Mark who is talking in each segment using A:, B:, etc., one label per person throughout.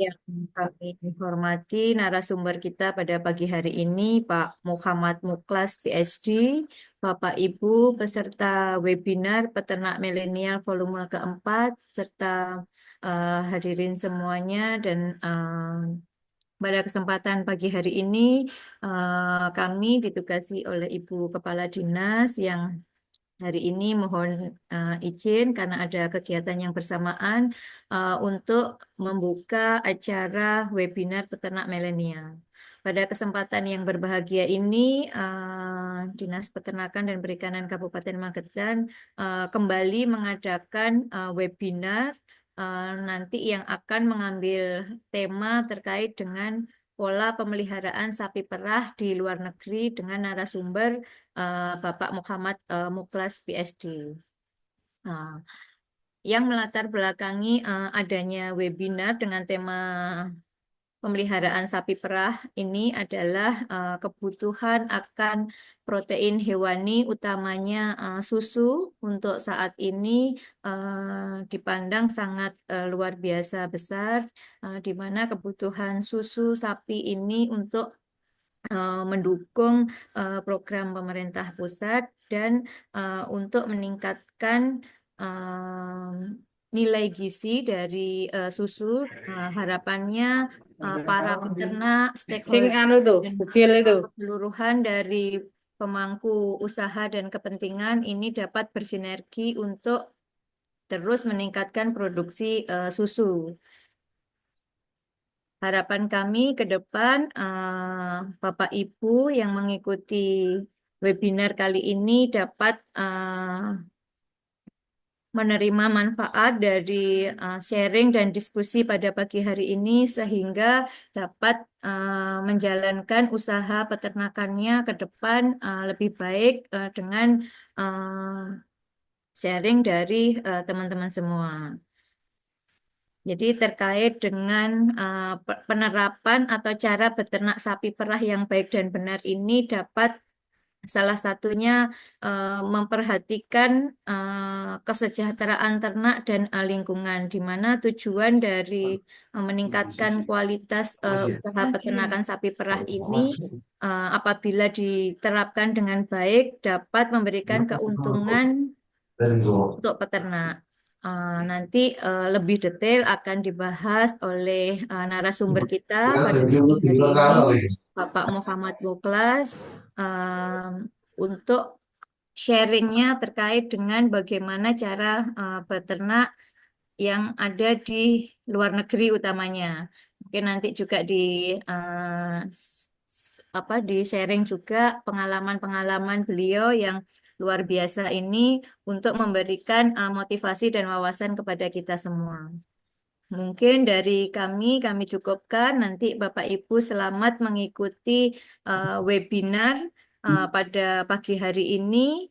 A: Yang kami hormati narasumber kita pada pagi hari ini, Pak Muhammad Muklas, PhD, Bapak Ibu peserta webinar Peternak Milenial volume keempat, serta hadirin semuanya dan pada kesempatan pagi hari ini kami ditugasi oleh Ibu Kepala Dinas yang hari ini mohon izin karena ada kegiatan yang bersamaan untuk membuka acara webinar peternak milenial. Pada kesempatan yang berbahagia ini, Dinas Peternakan dan Perikanan Kabupaten Magetan kembali mengadakan webinar nanti yang akan mengambil tema terkait dengan pola pemeliharaan sapi perah di luar negeri dengan narasumber Bapak Muhammad Muklas PhD. Nah, yang melatar belakangi adanya webinar dengan tema pemeliharaan sapi perah ini adalah kebutuhan akan protein hewani, utamanya susu, untuk saat ini dipandang sangat luar biasa besar, di mana kebutuhan susu sapi ini untuk mendukung program pemerintah pusat dan untuk meningkatkan nilai gizi dari susu. Harapannya para peternak,
B: Sing
A: stakeholder,
B: anu tuh,
A: dan
B: bugil itu.
A: keseluruhan dari pemangku usaha dan kepentingan ini dapat bersinergi untuk terus meningkatkan produksi susu. Harapan kami ke depan, Bapak Ibu yang mengikuti webinar kali ini dapat menerima manfaat dari sharing dan diskusi pada pagi hari ini sehingga dapat menjalankan usaha peternakannya ke depan lebih baik dengan sharing dari teman-teman semua. Jadi terkait dengan penerapan atau cara beternak sapi perah yang baik dan benar ini dapat salah satunya memperhatikan kesejahteraan ternak dan lingkungan, di mana tujuan dari meningkatkan kualitas usaha peternakan sapi perah ini apabila diterapkan dengan baik dapat memberikan keuntungan untuk peternak. Nanti lebih detail akan dibahas oleh narasumber kita pada pagi hari ini, Bapak Muhammad Muklas, untuk sharingnya terkait dengan bagaimana cara peternak yang ada di luar negeri utamanya. Mungkin nanti juga di sharing juga pengalaman-pengalaman beliau yang luar biasa ini untuk memberikan motivasi dan wawasan kepada kita semua. Mungkin dari kami cukupkan. Nanti Bapak Ibu selamat mengikuti webinar pada pagi hari ini.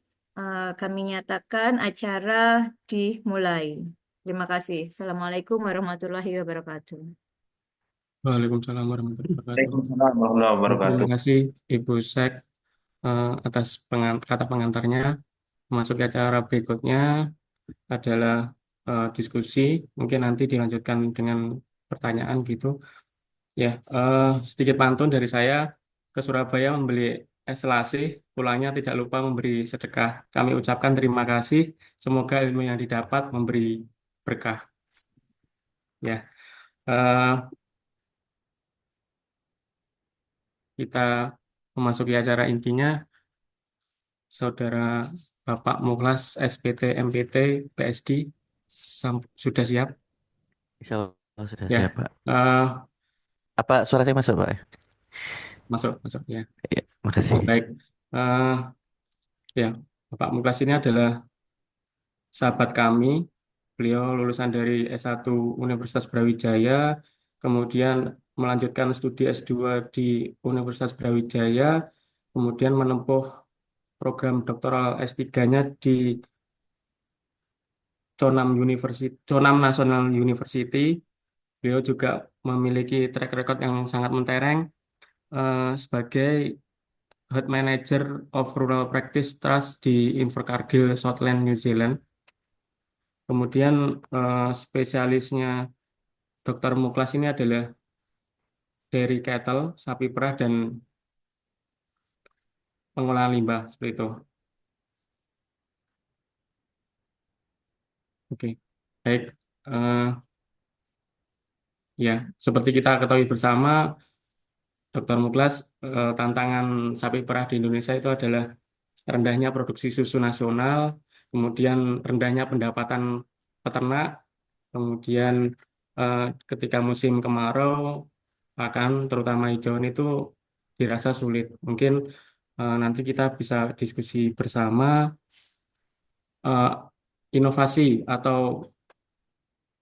A: Kami nyatakan acara dimulai. Terima kasih. Assalamualaikum warahmatullahi wabarakatuh.
C: Waalaikumsalam warahmatullahi wabarakatuh.
D: Waalaikumsalam warahmatullahi
C: Terima
D: wabarakatuh.
C: kasih Ibu Sek atas kata pengantarnya. Masuk ke acara berikutnya adalah diskusi. Mungkin nanti dilanjutkan dengan pertanyaan gitu. Ya, sedikit pantun dari saya. Ke Surabaya membeli es selasih, pulangnya tidak lupa memberi sedekah. Kami ucapkan terima kasih. Semoga ilmu yang didapat memberi berkah. Ya, eh, kita memasuki acara intinya. Saudara Bapak Muklas SPT MPT PSD sudah siap?
E: Insya Allah sudah
C: Ya,
E: siap, Pak.
C: eh,
E: Apa suara saya masuk, Pak?
C: masuk masuk ya.
E: Ya, makasih.
C: Baik, eh, ya Bapak Muklas ini adalah sahabat kami. Beliau lulusan dari S1 Universitas Brawijaya, kemudian melanjutkan studi S2 di Universitas Brawijaya, kemudian menempuh program doktoral S3-nya di Conam National University. Beliau juga memiliki track record yang sangat mentereng sebagai Head Manager of Rural Practice Trust di Invercargill, Southland, New Zealand. Kemudian spesialisnya Dokter Muklas ini adalah dari cattle, sapi perah, dan pengolahan limbah seperti itu. Oke, baik. Eh, ya, seperti kita ketahui bersama, Dokter Muklas, tantangan sapi perah di Indonesia itu adalah rendahnya produksi susu nasional, kemudian rendahnya pendapatan peternak, kemudian eh, ketika musim kemarau, pakan terutama hijauan itu dirasa sulit. Mungkin nanti kita bisa diskusi bersama eh, inovasi atau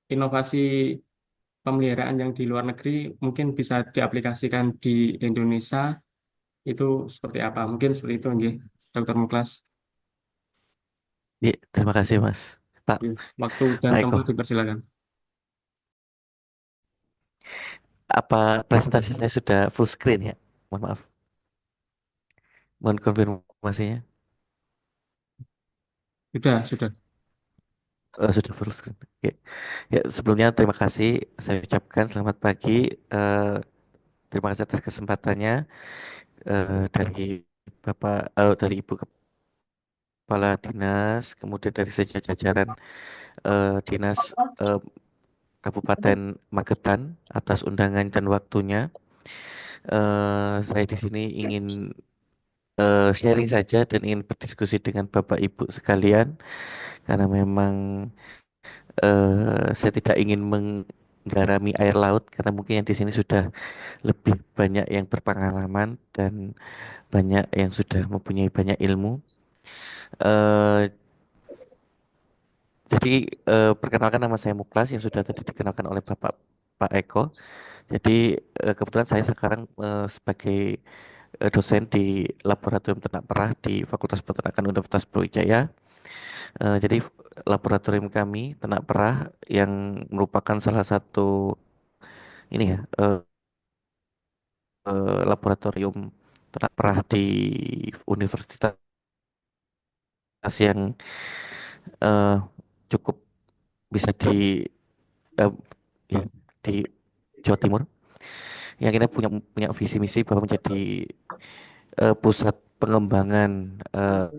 C: inovasi pemeliharaan yang di luar negeri mungkin bisa diaplikasikan di Indonesia itu seperti apa? Mungkin seperti itu, nggih, Dokter Muklas.
E: Iya, terima kasih Mas. Pak,
C: Oke, waktu dan
E: Pak Eko,
C: tempat dipersilakan.
E: apa presentasi saya sudah full screen ya? Mohon maaf, mohon konfirmasinya.
C: Sudah.
E: Sudah full screen. Oke. Ya, sebelumnya terima kasih saya ucapkan selamat pagi. Eh, Terima kasih atas kesempatannya dari dari Ibu Kepala Dinas, kemudian dari jajaran Dinas eh, Kabupaten Magetan atas undangan dan waktunya. Saya di sini ingin sharing saja dan ingin berdiskusi dengan Bapak Ibu sekalian karena memang saya tidak ingin menggarami air laut karena mungkin yang di sini sudah lebih banyak yang berpengalaman dan banyak yang sudah mempunyai banyak ilmu. Eh, jadi perkenalkan nama saya Muklas yang sudah tadi dikenalkan oleh Bapak Pak Eko. Jadi kebetulan saya sekarang sebagai dosen di Laboratorium Ternak Perah di Fakultas Peternakan Universitas Brawijaya. Jadi laboratorium kami ternak perah yang merupakan salah satu ini ya laboratorium ternak perah di universitas yang eh, cukup bisa eh, ya, di Jawa Timur yang kita punya punya visi misi bahwa menjadi pusat pengembangan eh,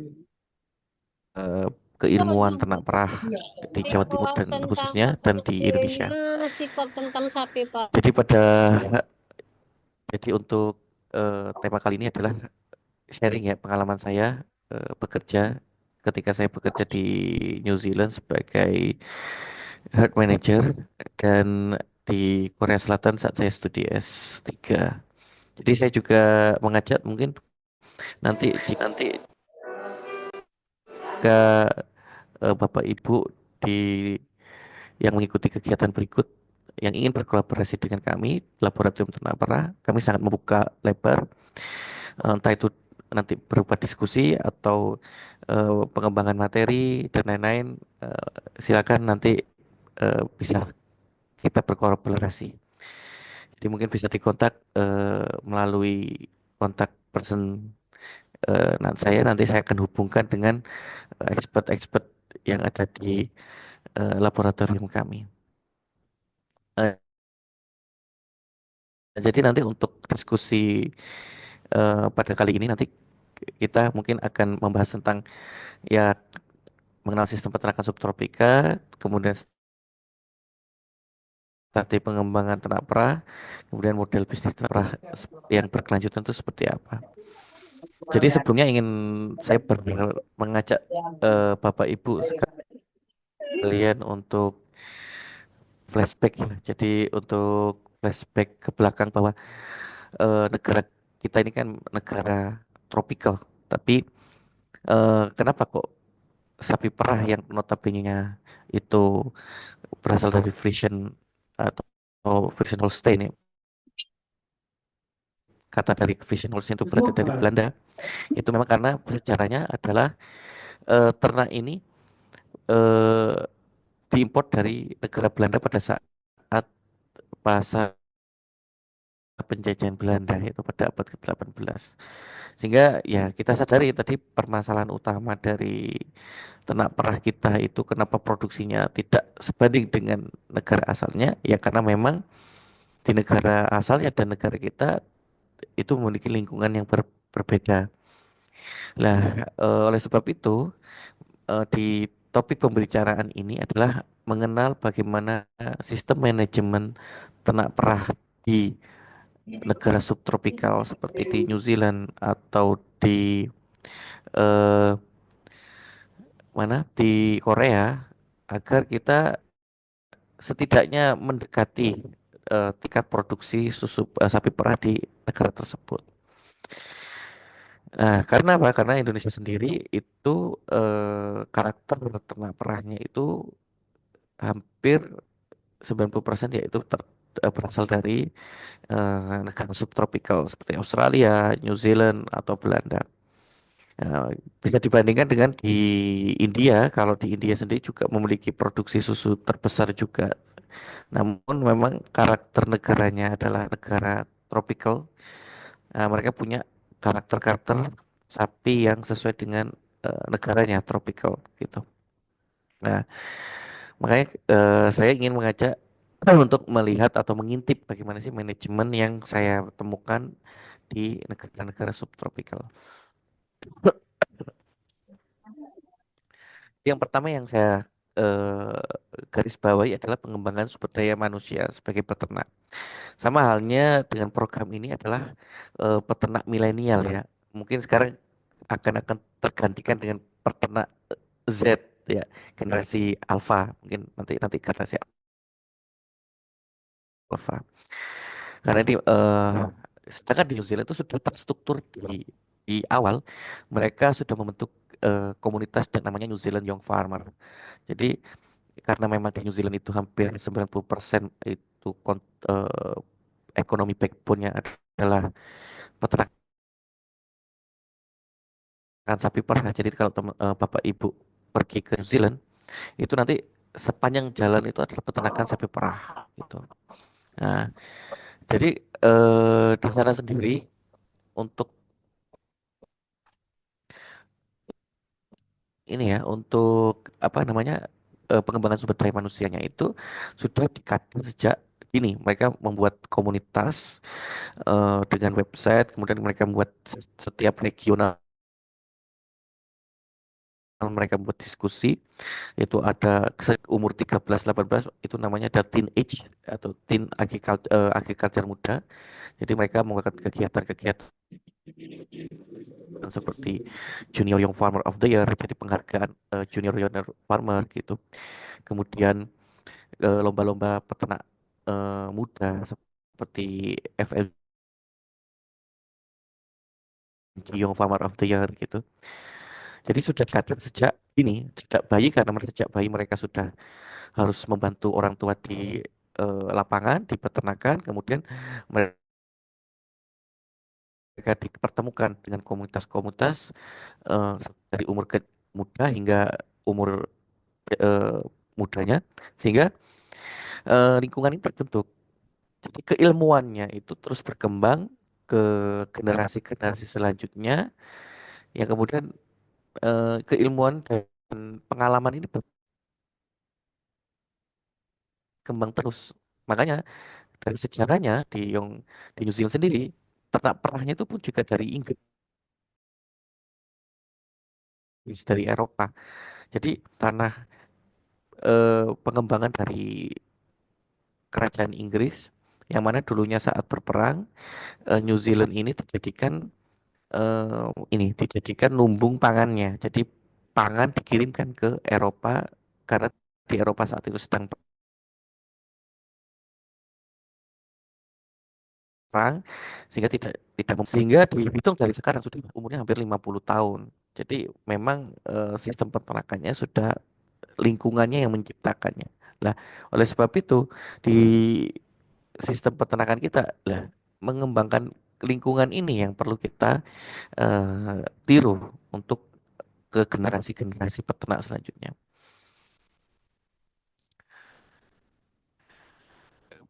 E: keilmuan ternak perah di Jawa Timur
B: Sifat
E: dan
B: tentang
E: khususnya dan di Indonesia.
B: gimana sifat tentang sapi Pak?
E: Jadi jadi untuk tema kali ini adalah sharing ya pengalaman saya bekerja ketika saya bekerja di New Zealand sebagai herd manager dan di Korea Selatan saat saya studi S3. Jadi saya juga mengajak mungkin nanti jika Bapak Ibu di yang mengikuti kegiatan berikut yang ingin berkolaborasi dengan kami Laboratorium Ternak Perah, kami sangat membuka lebar entah itu nanti berupa diskusi atau pengembangan materi dan lain-lain. Silakan nanti bisa kita berkolaborasi. Jadi mungkin bisa dikontak melalui kontak person nanti saya akan hubungkan dengan expert-expert yang ada di laboratorium kami. Eh, jadi nanti untuk diskusi pada kali ini nanti kita mungkin akan membahas tentang ya mengenal sistem peternakan subtropika, kemudian strategi pengembangan ternak perah, kemudian model bisnis ternak perah yang berkelanjutan itu seperti apa. Jadi sebelumnya ingin saya mengajak Bapak Ibu sekalian untuk flashback ya. Jadi untuk flashback ke belakang bahwa negara kita ini kan negara tropikal, tapi kenapa kok sapi perah yang notabene-nya itu berasal dari Frisian atau Frisian Holstein ya. Kata dari Frisian Holstein itu berada dari Belanda. Itu memang karena sejarahnya adalah ternak ini eh, diimpor dari negara Belanda pada saat masa penjajahan Belanda yaitu pada abad ke-18. Sehingga ya kita sadari tadi permasalahan utama dari ternak perah kita itu kenapa produksinya tidak sebanding dengan negara asalnya ya karena memang di negara asalnya dan negara kita itu memiliki lingkungan yang berbeda. Lah, oleh sebab itu di topik pembicaraan ini adalah mengenal bagaimana sistem manajemen ternak perah di negara subtropikal seperti di New Zealand atau di eh, mana di Korea agar kita setidaknya mendekati tingkat produksi susu sapi perah di negara tersebut. Nah, karena apa? Karena Indonesia sendiri itu karakter ternak perahnya itu hampir 90% yaitu berasal dari negara subtropikal seperti Australia, New Zealand atau Belanda. Nah, bisa dibandingkan dengan di India, kalau di India sendiri juga memiliki produksi susu terbesar juga. Namun memang karakter negaranya adalah negara tropical. Nah, mereka punya karakter-karakter sapi yang sesuai dengan negaranya tropical gitu. Nah, makanya saya ingin mengajak untuk melihat atau mengintip bagaimana sih manajemen yang saya temukan di negara-negara subtropikal. Yang pertama yang saya garis bawahi adalah pengembangan sumber daya manusia sebagai peternak. Sama halnya dengan program ini adalah peternak milenial ya. Mungkin sekarang akan tergantikan dengan peternak Z ya, generasi alpha, mungkin nanti nanti generasi alpha. Karena di sedangkan di New Zealand itu sudah terstruktur di awal mereka sudah membentuk komunitas dan namanya New Zealand Young Farmer. Jadi karena memang di New Zealand itu hampir 90% itu ekonomi backbone-nya adalah peternakan sapi perah. Jadi kalau Bapak Ibu pergi ke New Zealand itu nanti sepanjang jalan itu adalah peternakan sapi perah gitu. Nah, jadi di sana sendiri untuk ini ya untuk apa namanya pengembangan sumber daya manusianya itu sudah dikaji sejak ini mereka membuat komunitas dengan website kemudian mereka membuat setiap regional mereka membuat diskusi itu ada umur 13-18 itu namanya ada teen age atau teen agriculture muda jadi mereka melakukan kegiatan-kegiatan seperti Junior Young Farmer of the Year jadi penghargaan Junior Young Farmer gitu kemudian lomba-lomba peternak muda seperti FLG Young Farmer of the Year gitu. Jadi sudah dicatat sejak ini, sejak bayi karena sejak bayi mereka sudah harus membantu orang tua di lapangan, di peternakan, kemudian mereka dipertemukan dengan komunitas-komunitas dari umur muda hingga umur eh, mudanya, sehingga lingkungan ini terbentuk. Jadi keilmuannya itu terus berkembang ke generasi-generasi selanjutnya yang kemudian keilmuan dan pengalaman ini berkembang terus. Makanya dari sejarahnya di New Zealand sendiri ternak perahnya itu pun juga dari Inggris dari Eropa. Jadi tanah pengembangan dari kerajaan Inggris yang mana dulunya saat berperang New Zealand ini dijadikan lumbung pangannya. Jadi pangan dikirimkan ke Eropa karena di Eropa saat itu sedang perang sehingga sehingga dihitung dari sekarang sudah umurnya hampir 50 tahun. Jadi memang sistem peternakannya sudah lingkungannya yang menciptakannya. Nah, oleh sebab itu di sistem peternakan kita lah mengembangkan lingkungan ini yang perlu kita tiru untuk ke generasi-generasi peternak selanjutnya.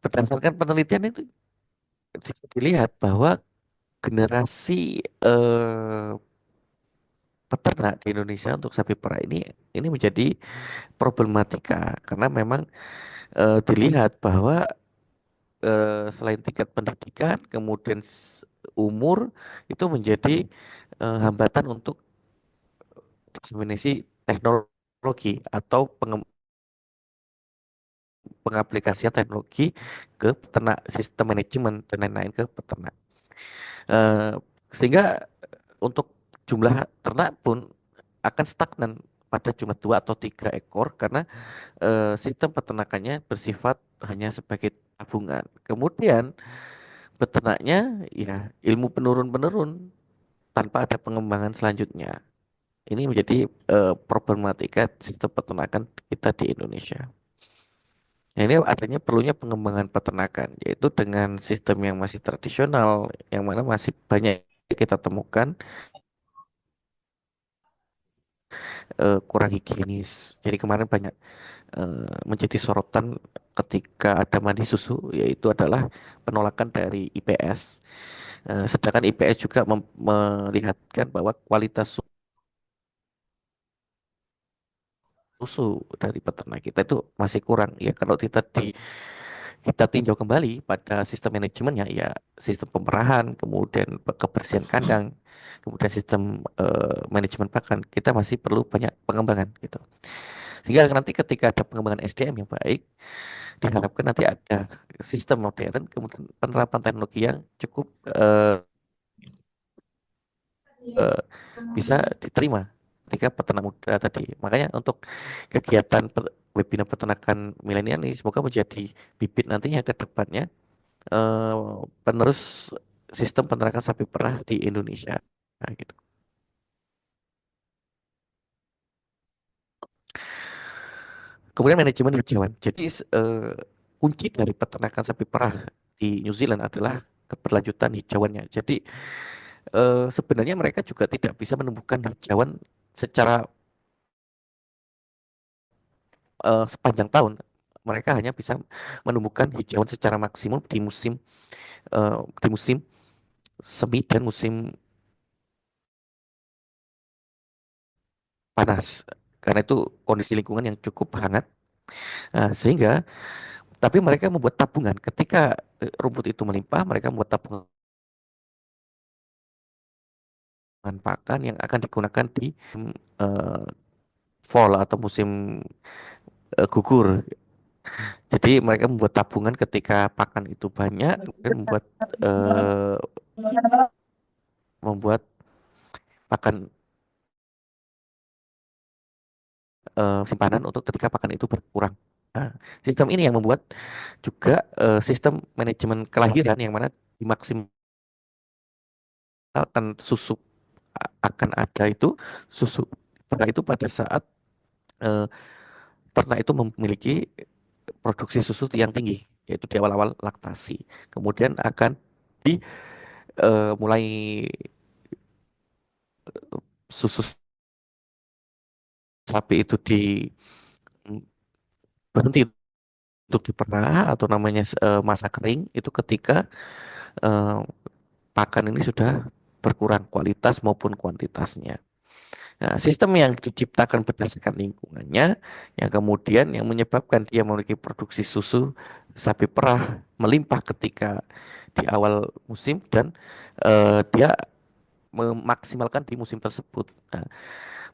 E: Berdasarkan penelitian itu bisa dilihat bahwa generasi eh, peternak di Indonesia untuk sapi perah ini menjadi problematika karena memang dilihat bahwa selain tingkat pendidikan, kemudian umur itu menjadi hambatan untuk diseminasi teknologi atau pengaplikasian teknologi ke peternak, sistem manajemen dan lain-lain ke peternak. Eh, Sehingga untuk jumlah ternak pun akan stagnan pada jumlah 2 atau 3 ekor karena sistem peternakannya bersifat hanya sebagai tabungan. Kemudian peternaknya ya ilmu penurun-penurun tanpa ada pengembangan selanjutnya. Ini menjadi problematika sistem peternakan kita di Indonesia. Nah, ini adanya perlunya pengembangan peternakan, yaitu dengan sistem yang masih tradisional, yang mana masih banyak kita temukan kurang higienis. Jadi kemarin banyak menjadi sorotan ketika ada mandi susu, yaitu adalah penolakan dari IPS. Sedangkan IPS juga melihatkan bahwa kualitas susu dari peternak kita itu masih kurang. Ya kalau kita tinjau kembali pada sistem manajemennya, ya sistem pemerahan, kemudian kebersihan kandang, kemudian sistem manajemen pakan, kita masih perlu banyak pengembangan gitu. Sehingga nanti ketika ada pengembangan SDM yang baik, diharapkan nanti ada sistem modern, kemudian penerapan teknologi yang cukup eh, bisa diterima ketika peternak muda tadi. Makanya untuk kegiatan webinar peternakan milenial ini semoga menjadi bibit nantinya ke depannya eh, penerus sistem peternakan sapi perah di Indonesia. Nah, gitu. Kemudian manajemen hijauan. Jadi kunci dari peternakan sapi perah di New Zealand adalah keberlanjutan hijauannya. Jadi sebenarnya mereka juga tidak bisa menumbuhkan hijauan secara sepanjang tahun. Mereka hanya bisa menumbuhkan hijauan secara maksimum di musim semi dan musim panas. Karena itu kondisi lingkungan yang cukup hangat. Sehingga tapi mereka membuat tabungan ketika rumput itu melimpah, mereka membuat tabungan pakan yang akan digunakan di eh, fall atau musim gugur. Jadi mereka membuat tabungan ketika pakan itu banyak, kemudian eh, membuat pakan simpanan untuk ketika pakan itu berkurang. Nah, sistem ini yang membuat juga sistem manajemen kelahiran yang mana dimaksimalkan susu akan ada itu susu pada itu pada saat eh, ternak itu memiliki produksi susu yang tinggi yaitu di awal-awal laktasi. Kemudian akan di mulai susu sapi itu di berhenti untuk diperah atau namanya masa kering itu ketika eh, pakan ini sudah berkurang kualitas maupun kuantitasnya. Nah, sistem yang diciptakan berdasarkan lingkungannya, yang kemudian yang menyebabkan dia memiliki produksi susu sapi perah melimpah ketika di awal musim dan dia memaksimalkan di musim tersebut. Nah,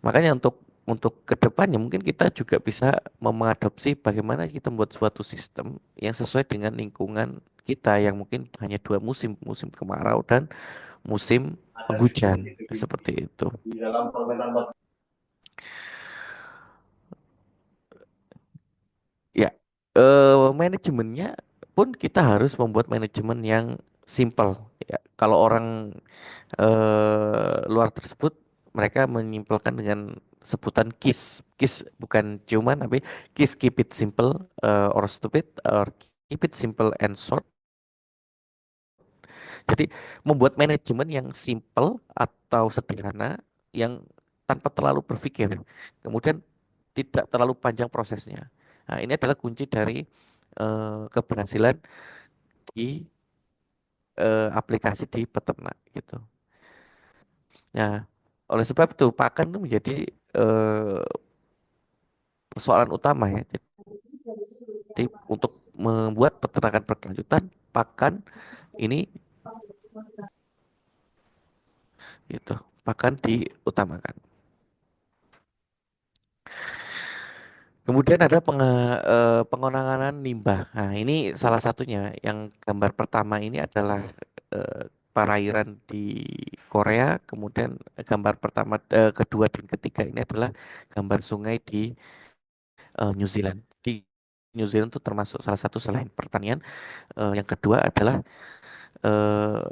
E: makanya untuk kedepannya mungkin kita juga bisa mengadopsi bagaimana kita membuat suatu sistem yang sesuai dengan lingkungan kita yang mungkin hanya 2 musim, musim kemarau dan musim penghujan seperti itu. Ya, manajemennya pun kita harus membuat manajemen yang simple. Ya, kalau orang luar tersebut mereka menyimpulkan dengan sebutan KISS. KISS bukan cuman tapi KISS keep it simple or stupid or keep it simple and short. Jadi membuat manajemen yang simple atau sederhana yang tanpa terlalu berpikir. Kemudian tidak terlalu panjang prosesnya. Nah, ini adalah kunci dari keberhasilan di aplikasi di peternak gitu. Nah, oleh sebab itu pakan itu menjadi eh, persoalan utama ya. Jadi untuk membuat peternakan berkelanjutan, pakan ini gitu, pakan diutamakan. Kemudian ada pengenangan limbah. Nah, ini salah satunya. Yang gambar pertama ini adalah perairan di Korea. Kemudian gambar pertama, kedua dan ketiga ini adalah gambar sungai di New Zealand. Di New Zealand itu termasuk salah satu selain pertanian. Yang kedua adalah eh,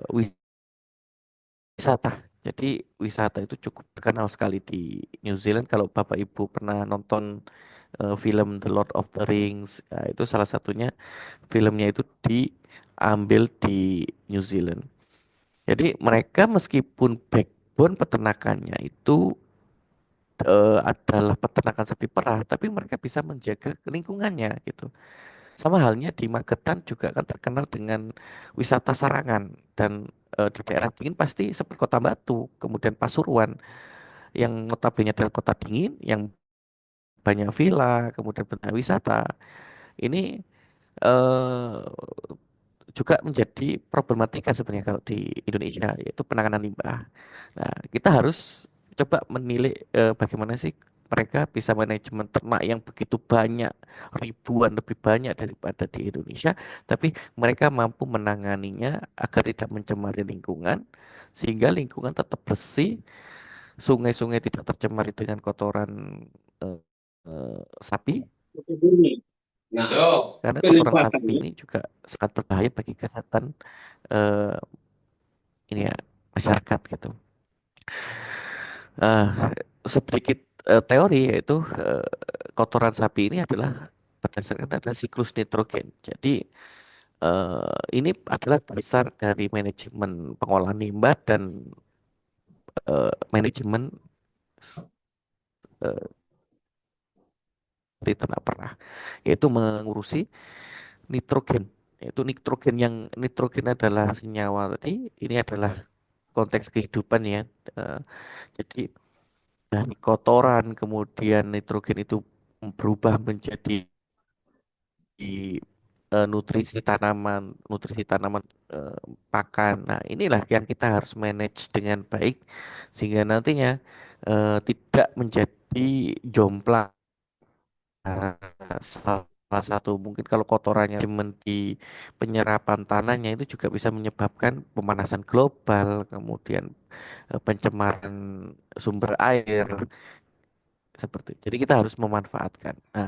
E: wisata. Jadi wisata itu cukup terkenal sekali di New Zealand. Kalau Bapak Ibu pernah nonton film The Lord of the Rings, ya, itu salah satunya filmnya itu diambil di New Zealand. Jadi mereka meskipun backbone peternakannya itu adalah peternakan sapi perah, tapi mereka bisa menjaga lingkungannya gitu. Sama halnya di Magetan juga kan terkenal dengan wisata sarangan dan di daerah dingin pasti seperti Kota Batu, kemudian Pasuruan yang notabene adalah kota dingin, yang banyak villa, kemudian banyak wisata. Ini eh, juga menjadi problematika sebenarnya kalau di Indonesia, yaitu penanganan limbah. Nah, kita harus coba menilai bagaimana sih mereka bisa manajemen ternak yang begitu banyak, ribuan lebih banyak daripada di Indonesia, tapi mereka mampu menanganinya agar tidak mencemari lingkungan, sehingga lingkungan tetap bersih, sungai-sungai tidak tercemari dengan kotoran eh, sapi, karena kotoran sapi ini juga sangat berbahaya bagi kesehatan eh, ini ya masyarakat gitu. Eh, sedikit teori yaitu kotoran sapi ini adalah berdasarkan adalah siklus nitrogen. Jadi ini adalah dasar dari manajemen pengolahan limbah dan manajemen eh, di ternak perah, yaitu mengurusi nitrogen. Yaitu nitrogen adalah senyawa tadi. Ini adalah konteks kehidupan ya. Eh, jadi dari kotoran kemudian nitrogen itu berubah menjadi nutrisi tanaman pakan. Nah, inilah yang kita harus manage dengan baik sehingga nantinya tidak menjadi jomplang. Salah satu mungkin kalau kotorannya di penyerapan tanahnya itu juga bisa menyebabkan pemanasan global, kemudian pencemaran sumber air seperti itu. Jadi kita harus memanfaatkan. Nah,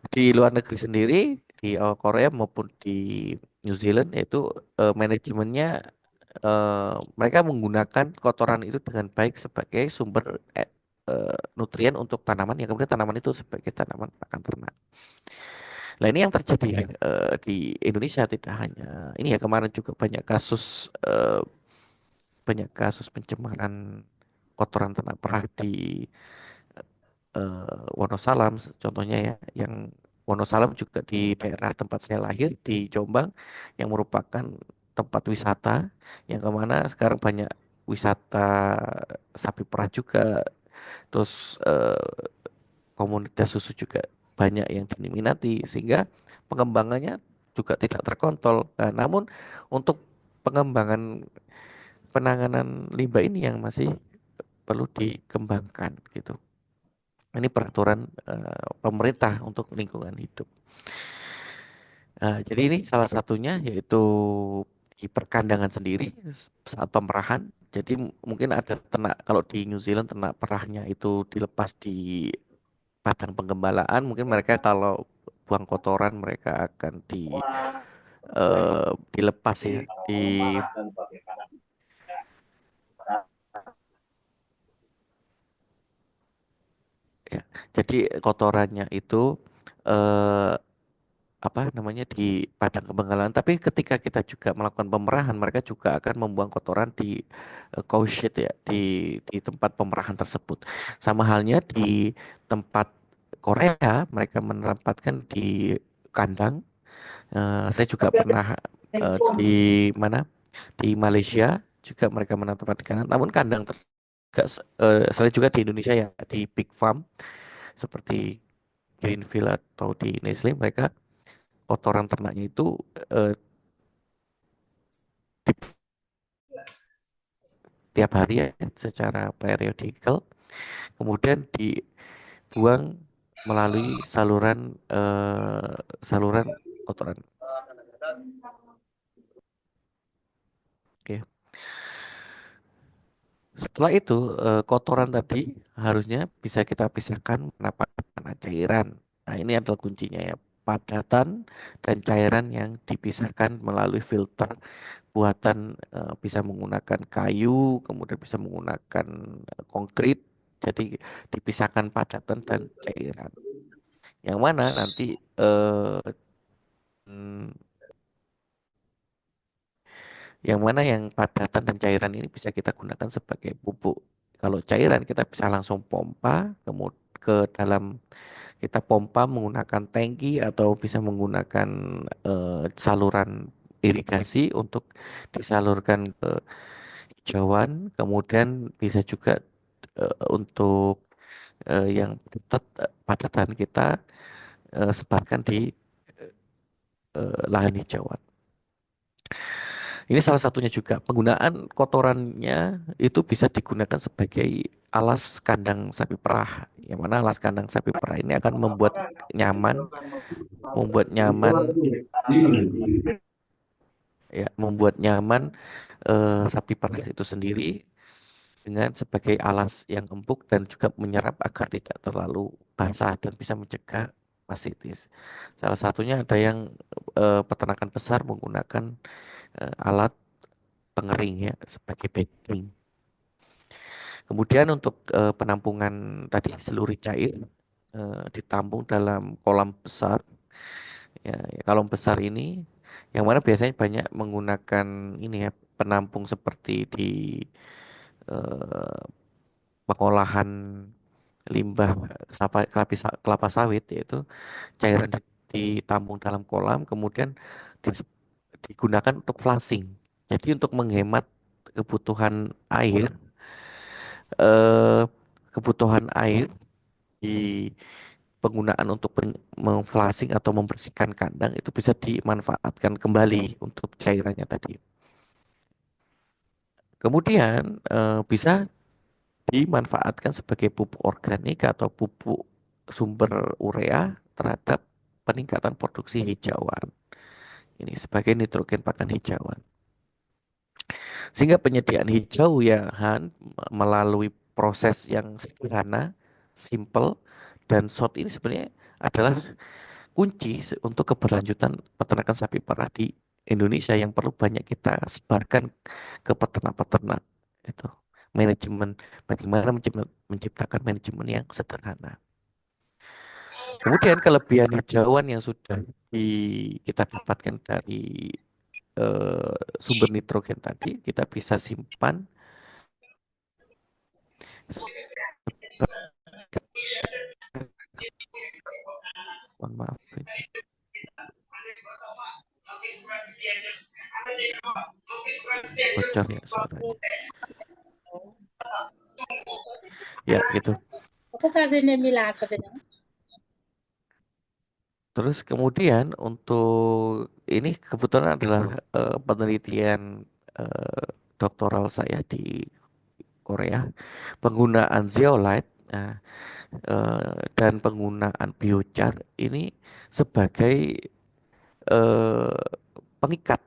E: di luar negeri sendiri di Korea maupun di New Zealand yaitu manajemennya mereka menggunakan kotoran itu dengan baik sebagai sumber nutrien untuk tanaman yang kemudian tanaman itu sebagai tanaman pakan ternak. Nah ini yang terjadi di Indonesia tidak hanya ini ya kemarin juga banyak kasus pencemaran kotoran ternak perah di Wonosalam contohnya ya yang Wonosalam juga di daerah tempat saya lahir di Jombang yang merupakan tempat wisata yang kemana sekarang banyak wisata sapi perah juga terus komunitas susu juga banyak yang diminati sehingga pengembangannya juga tidak terkontrol. Nah, namun untuk pengembangan penanganan limbah ini yang masih perlu dikembangkan gitu. Ini peraturan pemerintah untuk lingkungan hidup. Jadi ini salah satunya yaitu di perkandangan sendiri saat pemerahan. Jadi mungkin ada ternak kalau di New Zealand ternak perahnya itu dilepas di padang penggembalaan. Mungkin mereka kalau buang kotoran mereka akan dilepas ya di ya. Jadi kotorannya itu eh, apa namanya di padang penggembalaan. Tapi ketika kita juga melakukan pemerahan, mereka juga akan membuang kotoran di cow shed ya di tempat pemerahan tersebut. Sama halnya di tempat Korea, mereka menempatkan di kandang. Saya juga pernah di mana? Di Malaysia juga mereka menanam padi kanan, namun kandang selain juga di Indonesia ya di Big Farm seperti Greenfield atau di Nestle mereka kotoran ternaknya itu eh, di- tiap hari ya secara periodikal kemudian dibuang melalui saluran kotoran. Oke. Setelah itu kotoran tadi harusnya bisa kita pisahkan mana cairan. Nah, ini adalah kuncinya ya. Padatan dan cairan yang dipisahkan melalui filter buatan bisa menggunakan kayu, kemudian bisa menggunakan konkrit. Jadi dipisahkan padatan dan cairan. Yang mana nanti hmm, yang padatan dan cairan ini bisa kita gunakan sebagai pupuk. Kalau cairan kita bisa langsung pompa kemudian ke dalam kita pompa menggunakan tangki atau bisa menggunakan saluran irigasi untuk disalurkan ke hijauan. Kemudian bisa juga untuk yang padatan kita sebarkan di lahan hijauan. Ini salah satunya juga penggunaan kotorannya itu bisa digunakan sebagai alas kandang sapi perah. Yang mana alas kandang sapi perah ini akan nyaman, membuat nyaman membuat nyaman sapi perah itu sendiri dengan sebagai alas yang empuk dan juga menyerap agar tidak terlalu basah dan bisa mencegah mastitis. Salah satunya ada yang peternakan besar menggunakan alat pengering ya sebagai backing. Kemudian untuk penampungan tadi seluruh cair ditampung dalam kolam besar. Ya, kolam besar ini yang mana biasanya banyak menggunakan ini ya penampung seperti di eh, pengolahan limbah kelapa sawit yaitu cairan ditampung dalam kolam kemudian digunakan untuk flushing. Jadi untuk menghemat kebutuhan air eh, kebutuhan air di penggunaan untuk memflashing atau membersihkan kandang itu bisa dimanfaatkan kembali untuk cairannya tadi. Kemudian bisa dimanfaatkan sebagai pupuk organik atau pupuk sumber urea terhadap peningkatan produksi hijauan. Ini sebagai nitrogen pakan hijauan. Sehingga penyediaan hijau ya Han melalui proses yang sederhana, simple dan short ini sebenarnya adalah kunci untuk keberlanjutan peternakan sapi perah di Indonesia yang perlu banyak kita sebarkan ke peternak-peternak itu manajemen bagaimana menciptakan manajemen yang sederhana. Kemudian kelebihan hijauan yang sudah kita dapatkan dari sumber nitrogen tadi kita bisa simpan mohon maaf ini bocor ya suaranya ya gitu.
B: Aku kasih Mila kasih.
E: Terus kemudian untuk ini kebetulan adalah penelitian eh, doktoral saya di Korea, penggunaan zeolite dan penggunaan biochar ini sebagai eh, pengikat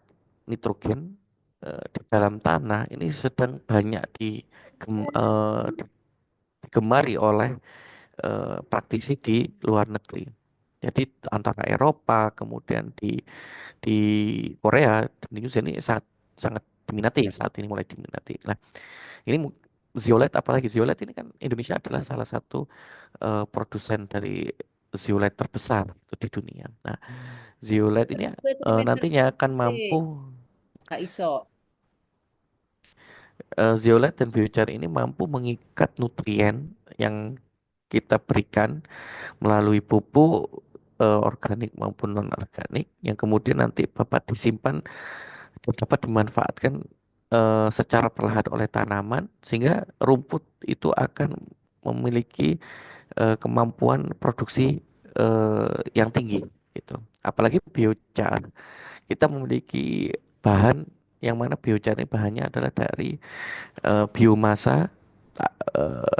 E: nitrogen di dalam tanah ini sedang banyak digemari oleh praktisi di luar negeri. Jadi antara Eropa, kemudian di Korea dan di New Zealand ini sangat sangat diminati ya saat ini mulai diminati. Nah, ini zeolite apalagi zeolite ini kan Indonesia adalah salah satu produsen dari zeolite terbesar itu di dunia. Nah, zeolite ini
A: Aku itu semester
E: nantinya akan
A: sih,
E: mampu
A: Kak Iso.
E: zeolite dan biochar ini mampu mengikat nutrien yang kita berikan melalui pupuk organik maupun non organik yang kemudian nanti dapat disimpan dan dapat dimanfaatkan secara perlahan oleh tanaman sehingga rumput itu akan memiliki kemampuan produksi yang tinggi gitu. Apalagi biochar, kita memiliki bahan yang mana biochar ini bahannya adalah dari biomasa,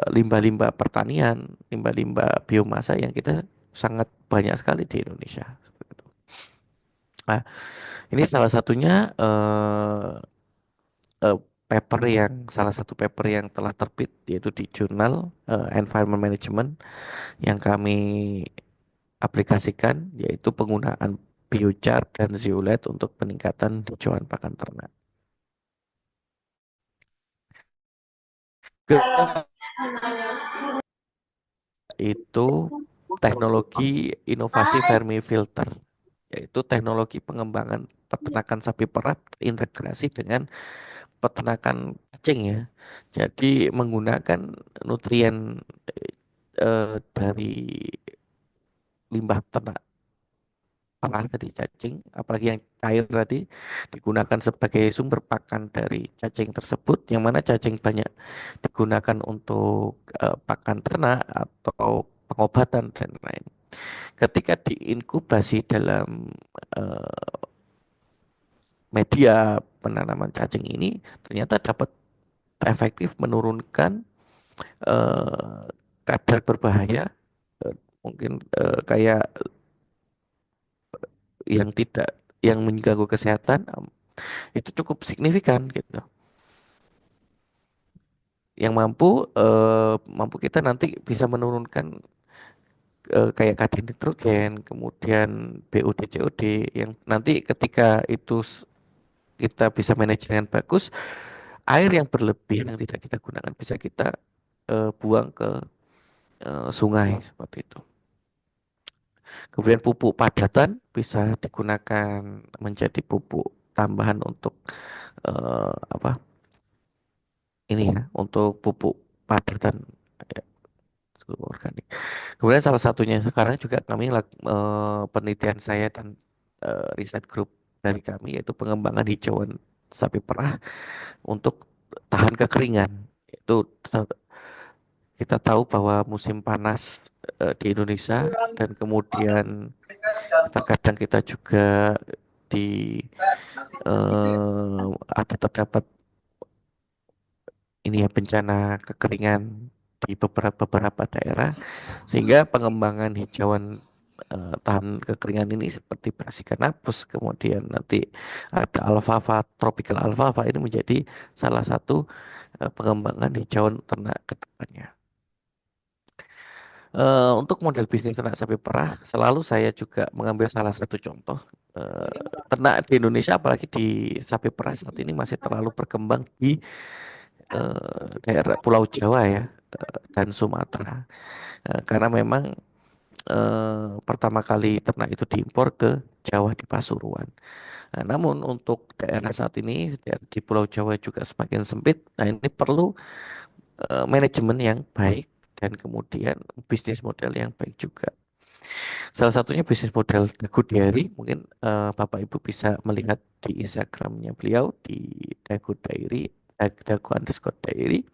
E: limbah-limbah pertanian, limbah-limbah biomasa yang kita sangat banyak sekali di Indonesia. Nah, ini salah satunya eh, paper yang salah satu paper yang telah terbit yaitu di jurnal Environment Management yang kami aplikasikan yaitu penggunaan biochar dan zeolite untuk peningkatan hijauan pakan ternak. Itu teknologi inovasi vermifilter, yaitu teknologi pengembangan peternakan sapi perah terintegrasi dengan peternakan cacing ya. Jadi menggunakan nutrien dari limbah ternak perah tadi cacing, apalagi yang cair tadi digunakan sebagai sumber pakan dari cacing tersebut, yang mana cacing banyak digunakan untuk pakan ternak atau pengobatan dan lain. Ketika diinkubasi dalam eh, media penanaman cacing ini, ternyata dapat efektif menurunkan eh, kadar berbahaya, mungkin kayak yang tidak yang mengganggu kesehatan itu cukup signifikan gitu. Yang mampu kita nanti bisa menurunkan kayak kadar nitrogen, kemudian BOD, COD yang nanti ketika itu kita bisa manage dengan bagus, air yang berlebih yang tidak kita gunakan bisa kita buang ke sungai seperti itu. Kemudian pupuk padatan bisa digunakan menjadi pupuk tambahan untuk apa ini ya, untuk pupuk padatan ya, pupuk organik. Kemudian salah satunya sekarang juga kami penelitian saya dan riset grup dari kami yaitu pengembangan hijauan sapi perah untuk tahan kekeringan. Itu kita tahu bahwa musim panas di Indonesia dan kemudian terkadang kita juga di ada terdapat ini ya bencana kekeringan di beberapa daerah sehingga pengembangan hijauan tahan kekeringan ini seperti Brassicanthus kemudian nanti ada alfalfa tropical alfalfa ini menjadi salah satu pengembangan hijauan ternak ke depannya. Untuk model bisnis ternak sapi perah, selalu saya juga mengambil salah satu contoh. Eh, Ternak di Indonesia, apalagi di sapi perah saat ini masih terlalu berkembang di daerah Pulau Jawa ya dan Sumatera. Karena memang pertama kali ternak itu diimpor ke Jawa di Pasuruan. Nah, namun untuk daerah saat ini di Pulau Jawa juga semakin sempit. Nah, ini perlu manajemen yang baik dan kemudian bisnis model yang baik juga. Salah satunya bisnis model Dagu Dairy, mungkin Bapak Ibu bisa melihat di Instagramnya beliau di Dagu Dairy, Dagu_Dairy,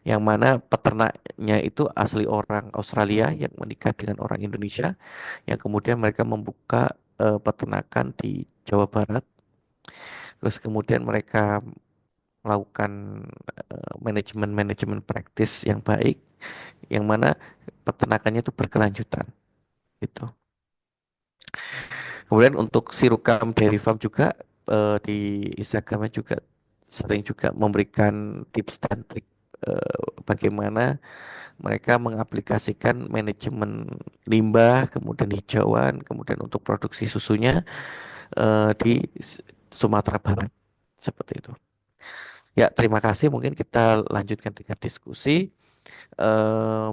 E: yang mana peternaknya itu asli orang Australia yang menikah dengan orang Indonesia, yang kemudian mereka membuka peternakan di Jawa Barat, terus kemudian mereka melakukan manajemen praktis yang baik, yang mana peternakannya itu berkelanjutan, gitu. Kemudian untuk Sirukam Dairy Farm juga di Instagramnya juga sering juga memberikan tips dan trik bagaimana mereka mengaplikasikan manajemen limbah, kemudian hijauan, kemudian untuk produksi susunya di Sumatera Barat seperti itu. Ya, terima kasih. Mungkin kita lanjutkan dengan diskusi eh,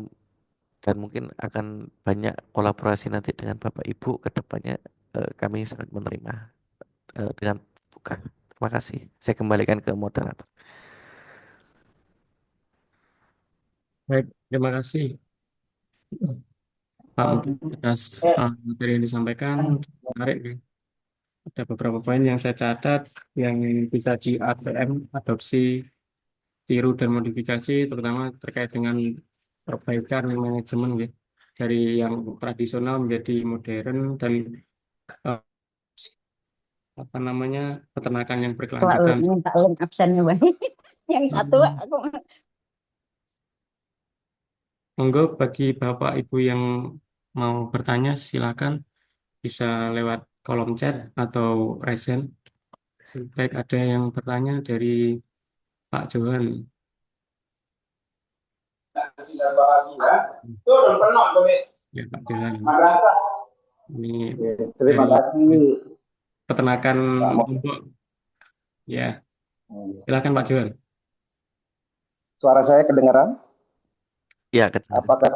E: dan mungkin akan banyak kolaborasi nanti dengan Bapak Ibu ke depannya. Kami sangat menerima dengan buka. Terima kasih. Saya kembalikan ke moderator.
C: Baik, terima kasih Pak mungkin atas materi yang disampaikan menarik ya. ada beberapa poin yang saya catat yang bisa di ATM, adopsi, tiru dan modifikasi, terutama terkait dengan perbaikan manajemen ya, dari yang tradisional menjadi modern dan eh, apa namanya peternakan yang
D: Wah,
C: berkelanjutan.
D: minta link absennya Bang. Yang satu
C: Hmm.
D: aku
C: Monggo bagi Bapak Ibu yang mau bertanya silakan bisa lewat kolom chat atau resen. Baik, ada yang bertanya dari Pak Johan. Ya, Pak Johan. Ini
F: Terima
C: dari
F: kasih
C: peternakan
F: Pak Mo.
C: Lombok. Ya, silakan Pak Johan.
F: Suara saya kedengaran?
E: Ya, kedengaran.
F: Apakah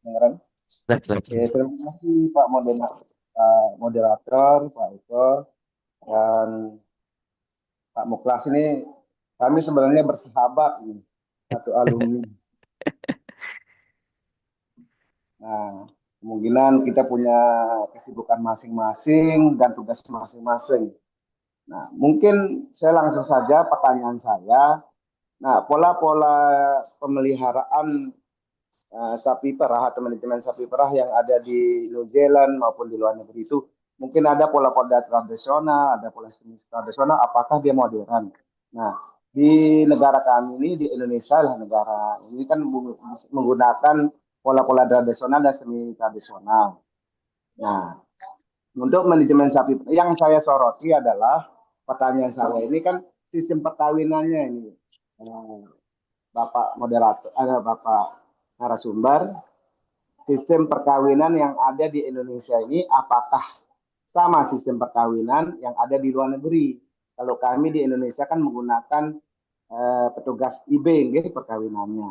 F: kedengaran?
E: Jelas, jelas,
F: Oke,
E: jelas.
F: terima kasih Pak moderator, Pak Eko, dan Pak Muklas ini. Kami sebenarnya bersahabat nih, satu alumni. Nah, kemungkinan kita punya kesibukan masing-masing dan tugas masing-masing. Nah, mungkin saya langsung saja pertanyaan saya. Nah, pola-pola pemeliharaan sapi perah atau manajemen sapi perah yang ada di New Zealand maupun di luar negeri itu mungkin ada pola-pola tradisional, ada pola semi tradisional, apakah dia modern? Nah, di negara kami ini di Indonesia lah negara ini kan menggunakan pola-pola tradisional dan semi tradisional. Nah, untuk manajemen sapi yang saya soroti adalah pertanyaan saya ini kan sistem perkawinannya ini. Eh, Bapak moderator, Bapak narasumber, sistem perkawinan yang ada di Indonesia ini apakah sama sistem perkawinan yang ada di luar negeri? Kalau kami di Indonesia kan menggunakan petugas IB gitu perkawinannya.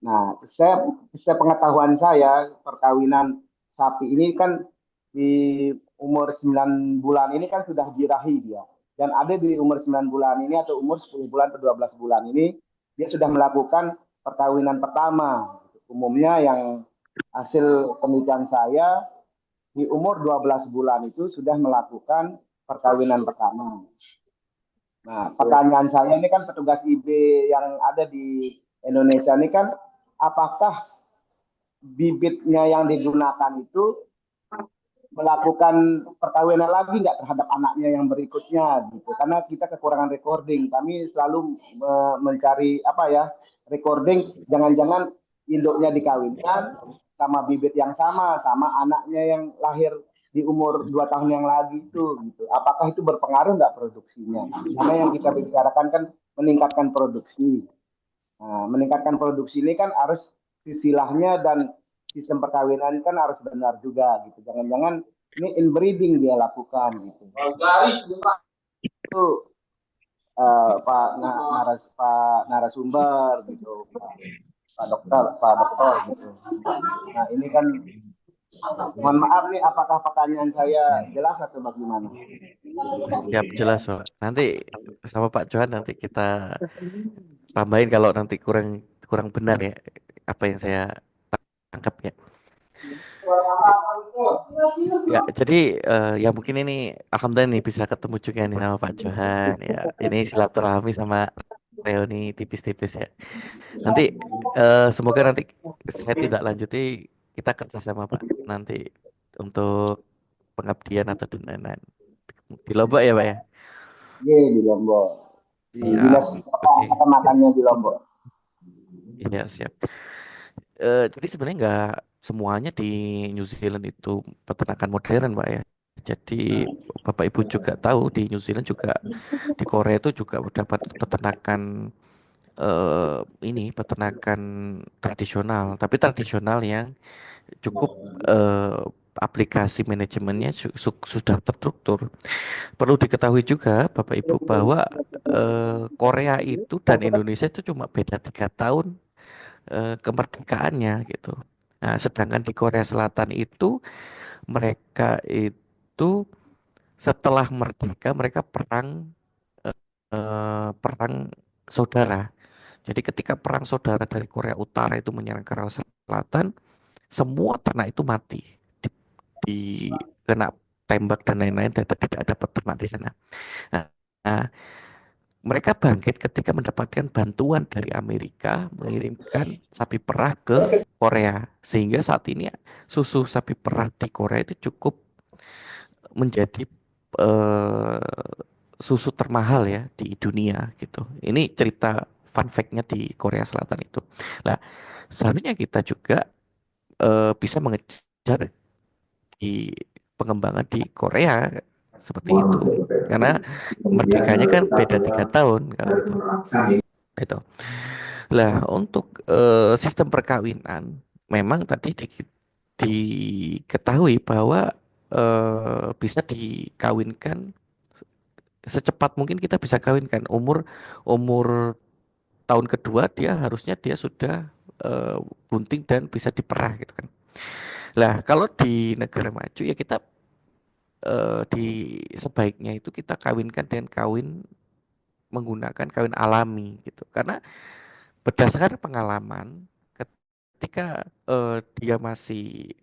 F: Nah, saya pengetahuan saya perkawinan sapi ini kan di umur 9 bulan ini kan sudah birahi dia. Dan ada di umur 9 bulan ini atau umur 10 bulan atau 12 bulan ini dia sudah melakukan perkawinan pertama. Umumnya yang hasil penelitian saya di umur 12 bulan itu sudah melakukan perkawinan pertama. Nah, pertanyaan saya ini kan petugas IB yang ada di Indonesia ini kan apakah bibitnya yang digunakan itu melakukan perkawinan lagi nggak terhadap anaknya yang berikutnya gitu karena kita kekurangan recording kami selalu mencari apa ya recording jangan-jangan induknya dikawinkan sama bibit yang sama anaknya yang lahir di umur 2 tahun yang lagi itu gitu apakah itu berpengaruh nggak produksinya karena yang kita bicarakan kan meningkatkan produksi. Nah, meningkatkan produksi ini kan harus sisilahnya dan sistem perkawinan kan harus benar juga gitu. Jangan-jangan ini inbreeding dia lakukan gitu. Itu Pak narasumber gitu, Pak dokter gitu. Nah ini kan mohon maaf nih apakah pertanyaan saya jelas atau bagaimana?
E: Siap, jelas, Pak. Nanti sama Pak Johan nanti kita tambahin kalau nanti kurang kurang benar ya apa yang saya tangkap ya. Ya, jadi ya mungkin ini alhamdulillah nih bisa ketemu juga nih sama Pak Johan ya. Ini silaturahmi sama reuni tipis-tipis ya. Nanti semoga nanti saya tidak lanjuti kita kerja sama Pak nanti untuk pengabdian atau dan di Lombok ya Pak ya.
F: Ye di Lombok. Di
E: Siap.
F: dinas
E: Oke.
F: peternakannya di Lombok.
E: Iya siap. Jadi sebenarnya nggak semuanya di New Zealand itu peternakan modern Pak ya. Jadi Bapak Ibu juga tahu di New Zealand juga di Korea itu juga dapat peternakan eh, ini peternakan tradisional, tapi tradisional yang cukup eh, aplikasi manajemennya sudah terstruktur. Perlu diketahui juga Bapak Ibu bahwa Korea itu dan Indonesia itu cuma beda 3 tahun kemerdekaannya gitu. Nah, sedangkan di Korea Selatan itu mereka itu setelah merdeka mereka perang saudara. Jadi ketika perang saudara dari Korea Utara itu menyerang Korea Selatan, semua ternak itu mati di kena tembak dan lain-lain, dan tidak ada peternak di sana. Nah, nah, mereka bangkit ketika mendapatkan bantuan dari Amerika mengirimkan sapi perah ke Korea, sehingga saat ini susu sapi perah di Korea itu cukup menjadi eh, susu termahal ya di dunia gitu. Ini cerita fun fact-nya di Korea Selatan itu. Nah, seharusnya kita juga bisa mengejar di pengembangan di Korea seperti itu. Karena merdekanya kan beda 3 tahun kalau gitu. Itu. Lah, untuk sistem perkawinan memang tadi diketahui bahwa bisa dikawinkan secepat mungkin, kita bisa kawinkan umur umur tahun kedua dia harusnya sudah eh, bunting dan bisa diperah gitu kan. Lah, kalau di negara maju ya kita di sebaiknya itu kita kawinkan dengan kawin menggunakan kawin alami gitu. Karena berdasarkan pengalaman ketika dia masih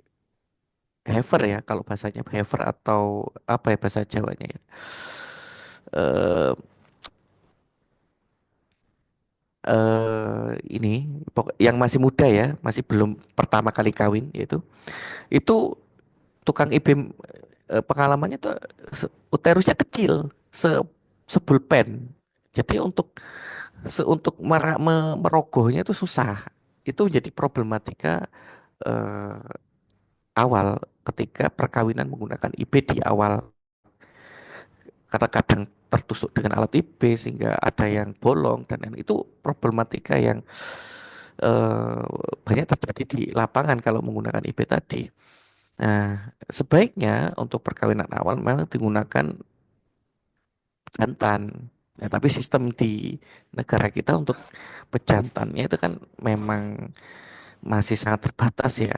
E: heifer ya, kalau bahasanya heifer atau apa ya bahasa Jawanya ya. Eh ini yang masih muda ya, masih belum pertama kali kawin yaitu itu tukang IB pengalamannya tuh uterusnya kecil, sebulpen. Jadi untuk merogohnya itu susah. Itu jadi problematika eh, awal ketika perkawinan menggunakan IB di awal, karena kadang tertusuk dengan alat IB sehingga ada yang bolong dan lain. Itu problematika yang eh, banyak terjadi di lapangan kalau menggunakan IB tadi. Nah, sebaiknya untuk perkawinan awal memang digunakan jantan. Ya, tapi sistem di negara kita untuk pejantannya itu kan memang masih sangat terbatas ya.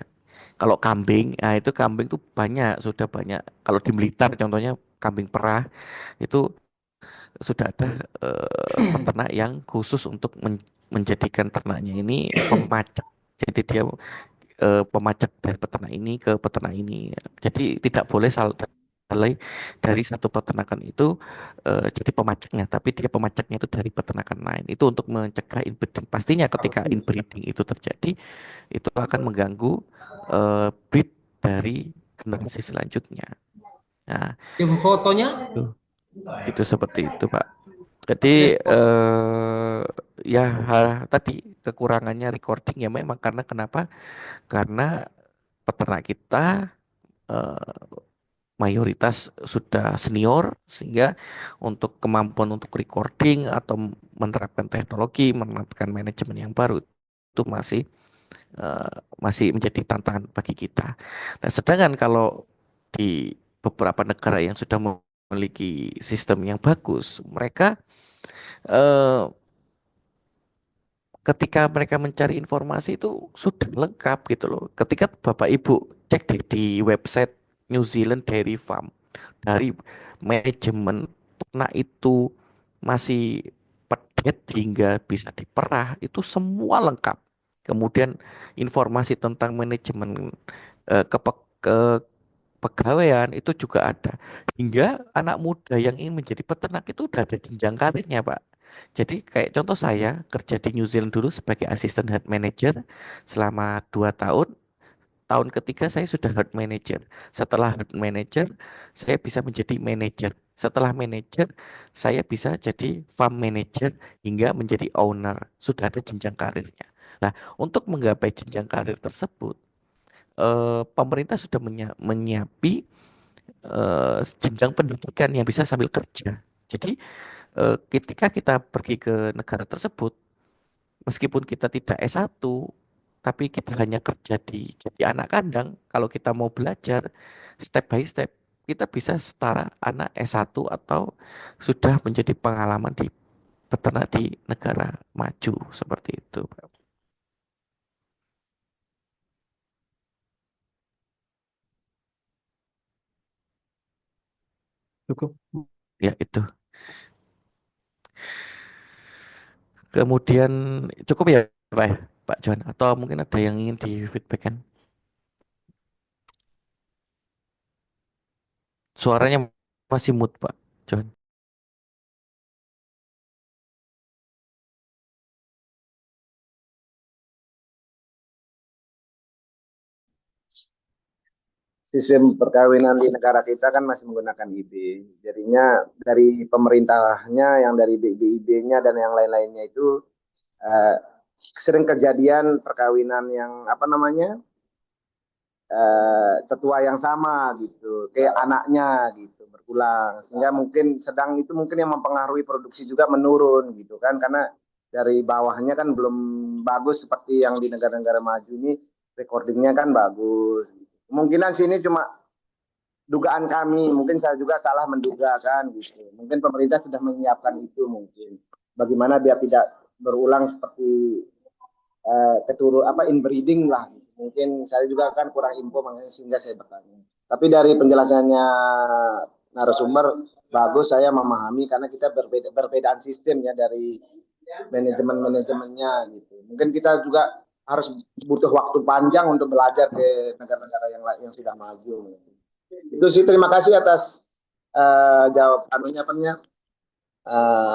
E: Kalau kambing, nah itu kambing tuh banyak, sudah banyak. Kalau di Blitar contohnya kambing perah itu sudah ada peternak yang khusus untuk menjadikan ternaknya ini pemacak. Jadi dia pemacak dari peternak ini ke peternak ini. Jadi tidak boleh salai dari satu peternakan itu jadi pemacaknya, tapi dia pemacaknya itu dari peternakan lain. Itu untuk mencegah inbreeding. Pastinya ketika inbreeding itu terjadi, itu akan mengganggu breed dari generasi selanjutnya. Nah,
G: Tim fotonya
E: itu gitu seperti itu, Pak. Jadi
G: dashboard.
E: ya tadi kekurangannya recording ya memang karena kenapa? Karena peternak kita eh, mayoritas sudah senior, sehingga untuk kemampuan untuk recording atau menerapkan teknologi, menerapkan manajemen yang baru itu eh, masih menjadi tantangan bagi kita. Nah, sedangkan kalau di beberapa negara yang sudah memiliki sistem yang bagus, mereka eh, ketika mereka mencari informasi itu sudah lengkap gitu loh. Ketika Bapak Ibu cek di website New Zealand Dairy Farm, dari manajemen ternak itu masih pedet hingga bisa diperah, itu semua lengkap. Kemudian informasi tentang manajemen eh, kepegawaian itu juga ada. Hingga anak muda yang ingin menjadi peternak itu udah ada jenjang karirnya, Pak. Jadi kayak contoh saya kerja di New Zealand dulu sebagai asisten head manager selama 2 tahun. Tahun ketiga saya sudah head manager. Setelah head manager, saya bisa menjadi manager. Setelah manager, saya bisa jadi farm manager hingga menjadi owner. Sudah ada jenjang karirnya. Nah, untuk menggapai jenjang karir tersebut, pemerintah sudah menyiapi jenjang pendidikan yang bisa sambil kerja. Jadi, ketika kita pergi ke negara tersebut, meskipun kita tidak S1, tapi kita hanya kerja jadi anak kandang, kalau kita mau belajar step by step, kita bisa setara anak S1 atau sudah menjadi pengalaman di peternak di negara maju seperti itu, Pak.
C: Cukup.
E: Ya, itu. Kemudian cukup ya, Pak, ya, Pak John, atau mungkin ada yang ingin di feedbackkan? Suaranya masih mute, Pak John.
F: Sistem perkawinan di negara kita kan masih menggunakan IB. Jadinya dari pemerintahnya, yang dari BIB-nya dan yang lain-lainnya itu eh, sering kejadian perkawinan yang apa namanya tetua yang sama gitu, kayak anaknya gitu berulang, sehingga mungkin sedang itu mungkin yang mempengaruhi produksi juga menurun gitu kan, karena dari bawahnya kan belum bagus seperti yang di negara-negara maju ini, recordingnya kan bagus. Kemungkinan sini cuma dugaan kami, mungkin saya juga salah menduga kan gitu. Mungkin pemerintah sudah menyiapkan itu mungkin. Bagaimana biar tidak berulang seperti keturun apa inbreeding lah. Mungkin saya juga kan kurang info makanya sehingga saya bertanya. Tapi dari penjelasannya narasumber bagus, saya memahami karena kita berbedaan sistem ya dari manajemennya gitu. Mungkin kita juga harus butuh waktu panjang untuk belajar ke negara-negara yang sudah maju. Itu sih, terima kasih atas jawab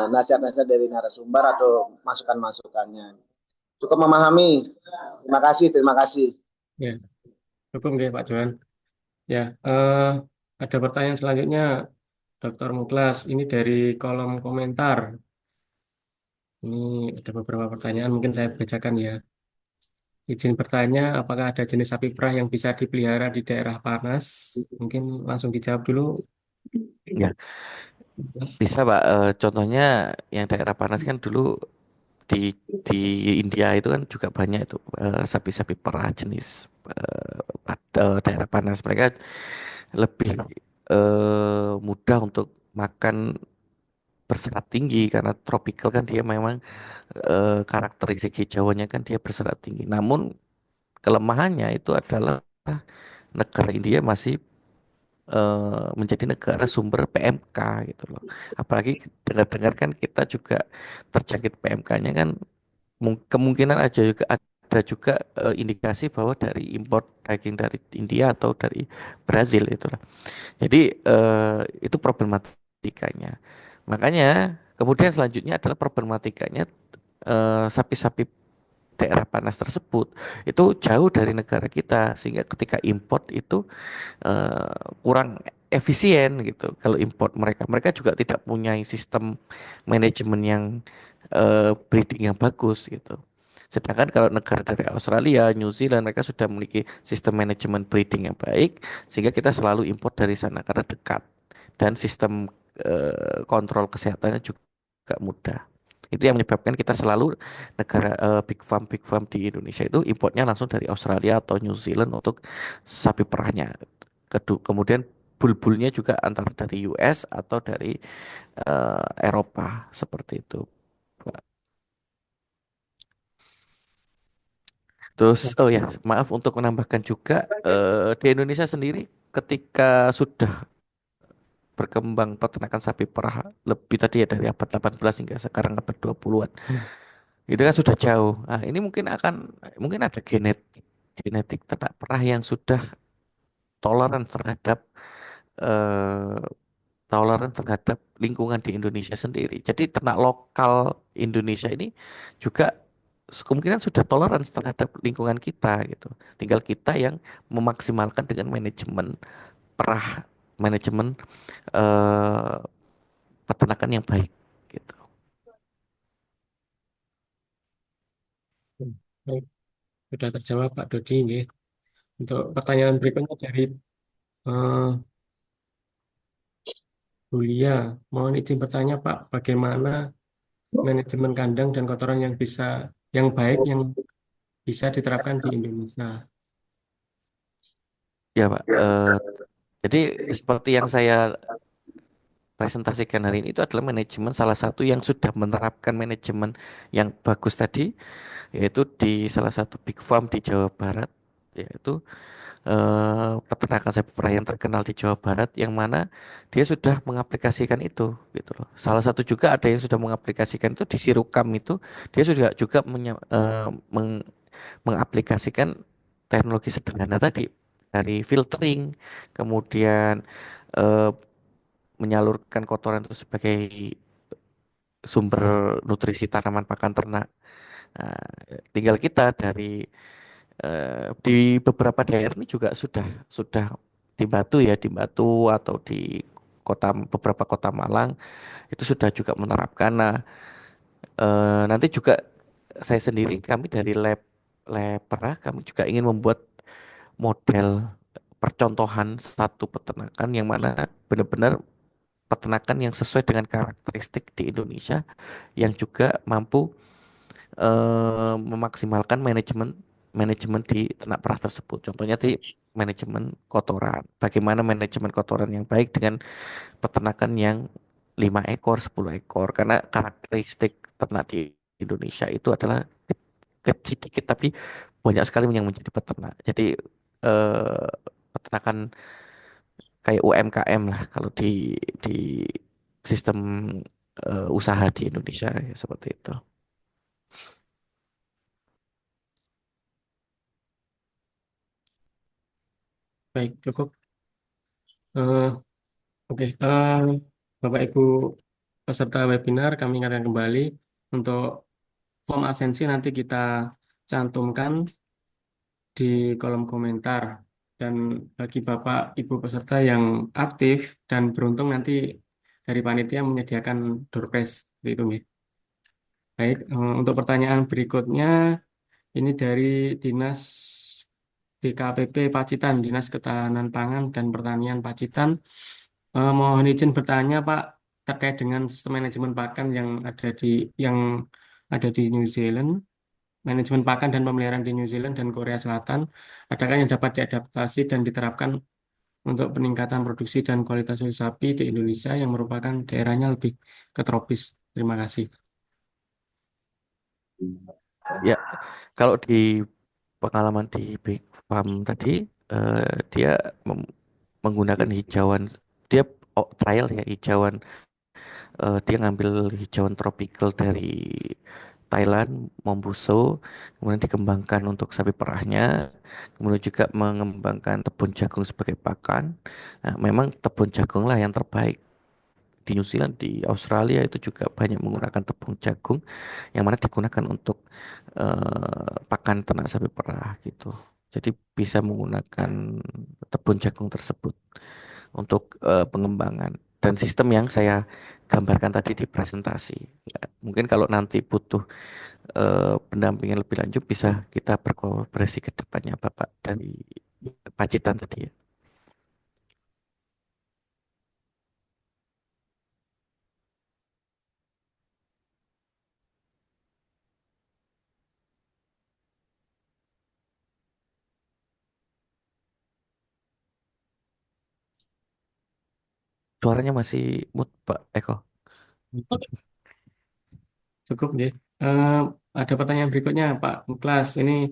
F: nasihat-nasihat dari narasumber atau masukan-masukannya. Cukup memahami. Terima kasih, terima kasih.
C: Ya, cukup nggih, Pak Johan. Ya, ada pertanyaan selanjutnya, Dr. Muklas. Ini dari kolom komentar. Ini ada beberapa pertanyaan, mungkin saya bacakan ya. Izin bertanya, apakah ada jenis sapi perah yang bisa dipelihara di daerah panas? Mungkin langsung dijawab dulu,
E: Ya,
C: Mas.
E: bisa Pak. Contohnya yang daerah panas kan dulu di di India itu kan juga banyak itu sapi-sapi perah jenis daerah panas. Mereka lebih mudah untuk makan berserat tinggi karena tropical kan dia memang karakteristik hijauannya kan dia berserat tinggi. Namun kelemahannya itu adalah negara India masih menjadi negara sumber PMK gitu loh. Apalagi dengar-dengar kan kita juga terjangkit PMK-nya kan kemungkinan aja juga ada juga indikasi bahwa dari impor daging dari India atau dari Brazil itulah. Jadi itu problematikanya. Makanya kemudian selanjutnya adalah problematikanya sapi-sapi daerah panas tersebut itu jauh dari negara kita sehingga ketika import itu kurang efisien gitu. Kalau import mereka juga tidak punya sistem manajemen yang breeding yang bagus gitu. Sedangkan kalau negara dari Australia, New Zealand mereka sudah memiliki sistem manajemen breeding yang baik sehingga kita selalu import dari sana karena dekat dan sistem kontrol kesehatannya juga mudah. Itu yang menyebabkan kita selalu negara big farm di Indonesia itu importnya langsung dari Australia atau New Zealand untuk sapi perahnya. Kemudian bulbulnya juga antara dari US atau dari Eropa seperti itu. Terus
C: Ya,
E: oh ya maaf untuk menambahkan juga di Indonesia sendiri ketika sudah berkembang peternakan sapi perah lebih tadi ya dari abad 18 hingga sekarang abad 20-an. Itu kan sudah jauh. Nah, ini mungkin ada genetik ternak perah yang sudah toleran terhadap eh, toleran terhadap lingkungan di Indonesia sendiri. Jadi ternak lokal Indonesia ini juga kemungkinan sudah toleran terhadap lingkungan kita gitu. Tinggal kita yang memaksimalkan dengan perah, manajemen eh, peternakan yang baik gitu.
C: baik. Sudah terjawab, Pak Dodi. Nggih. Untuk pertanyaan berikutnya dari eh, Bulia. Mohon izin bertanya, Pak, bagaimana manajemen kandang dan kotoran yang baik yang bisa diterapkan di Indonesia?
E: Ya Pak, jadi seperti yang saya presentasikan hari ini itu adalah manajemen salah satu yang sudah menerapkan manajemen yang bagus tadi, yaitu di salah satu big farm di Jawa Barat, yaitu peternakan sapi perah yang terkenal di Jawa Barat, yang mana dia sudah mengaplikasikan itu, gitu loh. Salah satu juga ada yang sudah mengaplikasikan itu di Sirukam itu, dia sudah juga mengaplikasikan teknologi sederhana tadi dari filtering, kemudian eh, menyalurkan kotoran itu sebagai sumber nutrisi tanaman pakan ternak. Nah, tinggal kita di beberapa daerah ini juga sudah di Batu ya, di Batu atau di beberapa kota Malang itu sudah juga menerapkan. Nah, nanti juga saya sendiri kami dari lab perah kami juga ingin membuat model percontohan satu peternakan yang mana benar-benar peternakan yang sesuai dengan karakteristik di Indonesia yang juga mampu memaksimalkan manajemen manajemen di ternak perah tersebut. Contohnya di manajemen kotoran. Bagaimana manajemen kotoran yang baik dengan peternakan yang 5 ekor, 10 ekor. Karena karakteristik ternak di Indonesia itu adalah kecil dikit tapi banyak sekali yang menjadi peternak. Jadi eh, peternakan kayak UMKM lah kalau di sistem usaha di Indonesia ya, seperti itu.
C: Baik, cukup. Eh, oke, Bapak Ibu peserta webinar, kami ingatkan kembali untuk form absensi nanti kita cantumkan di kolom komentar. Dan bagi Bapak Ibu peserta yang aktif dan beruntung nanti dari panitia menyediakan door prize seperti itu, nggih. Baik, untuk pertanyaan berikutnya ini dari Dinas DKPP Pacitan, Dinas Ketahanan Pangan dan Pertanian Pacitan. Mohon izin bertanya, Pak, terkait dengan sistem manajemen pakan yang ada di New Zealand, manajemen pakan dan pemeliharaan di New Zealand dan Korea Selatan, adakah yang dapat diadaptasi dan diterapkan untuk peningkatan produksi dan kualitas susu sapi di Indonesia yang merupakan daerahnya lebih ke tropis? Terima kasih.
E: Ya, kalau di pengalaman di Big Farm tadi, dia menggunakan hijauan, dia trial ya hijauan, dia ngambil hijauan tropical dari Thailand, Mombuso, kemudian dikembangkan untuk sapi perahnya, kemudian juga mengembangkan tepung jagung sebagai pakan. Nah, memang tepung jagung lah yang terbaik di New Zealand, di Australia itu juga banyak menggunakan tepung jagung yang mana digunakan untuk pakan ternak sapi perah gitu. Jadi bisa menggunakan tepung jagung tersebut untuk pengembangan dan sistem yang saya gambarkan tadi di presentasi. Ya, mungkin kalau nanti butuh pendampingan lebih lanjut bisa kita berkolaborasi ke depannya Bapak dari Pacitan tadi ya. Suaranya masih mute Pak Eko.
C: Cukup, ya. Eh, ada pertanyaan berikutnya, Pak Muklas. Ini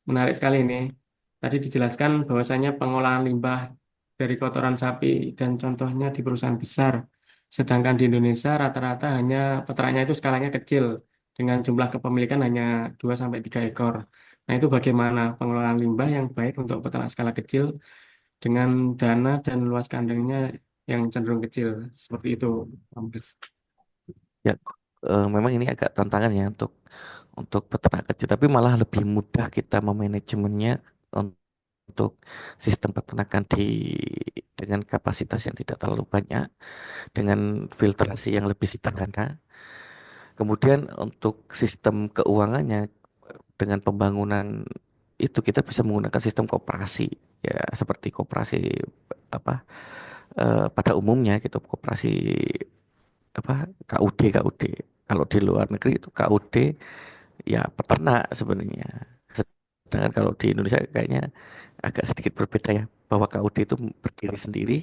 C: menarik sekali ini. Tadi dijelaskan bahwasanya pengolahan limbah dari kotoran sapi dan contohnya di perusahaan besar. Sedangkan di Indonesia rata-rata hanya peternaknya itu skalanya kecil dengan jumlah kepemilikan hanya 2 sampai 3 ekor. Nah, itu bagaimana pengelolaan limbah yang baik untuk peternak skala kecil dengan dana dan luas kandangnya yang cenderung kecil. Seperti itu, Pak Muklas.
E: Ya, memang ini agak tantangan ya untuk peternak kecil, tapi malah lebih mudah kita memanajemennya untuk sistem peternakan dengan kapasitas yang tidak terlalu banyak, dengan filtrasi yang lebih sederhana. Kemudian untuk sistem keuangannya dengan pembangunan itu kita bisa menggunakan sistem koperasi ya seperti koperasi apa pada umumnya gitu koperasi apa KUD. Kalau di luar negeri itu KUD ya peternak sebenarnya. Sedangkan kalau di Indonesia kayaknya agak sedikit berbeda ya bahwa KUD itu berdiri sendiri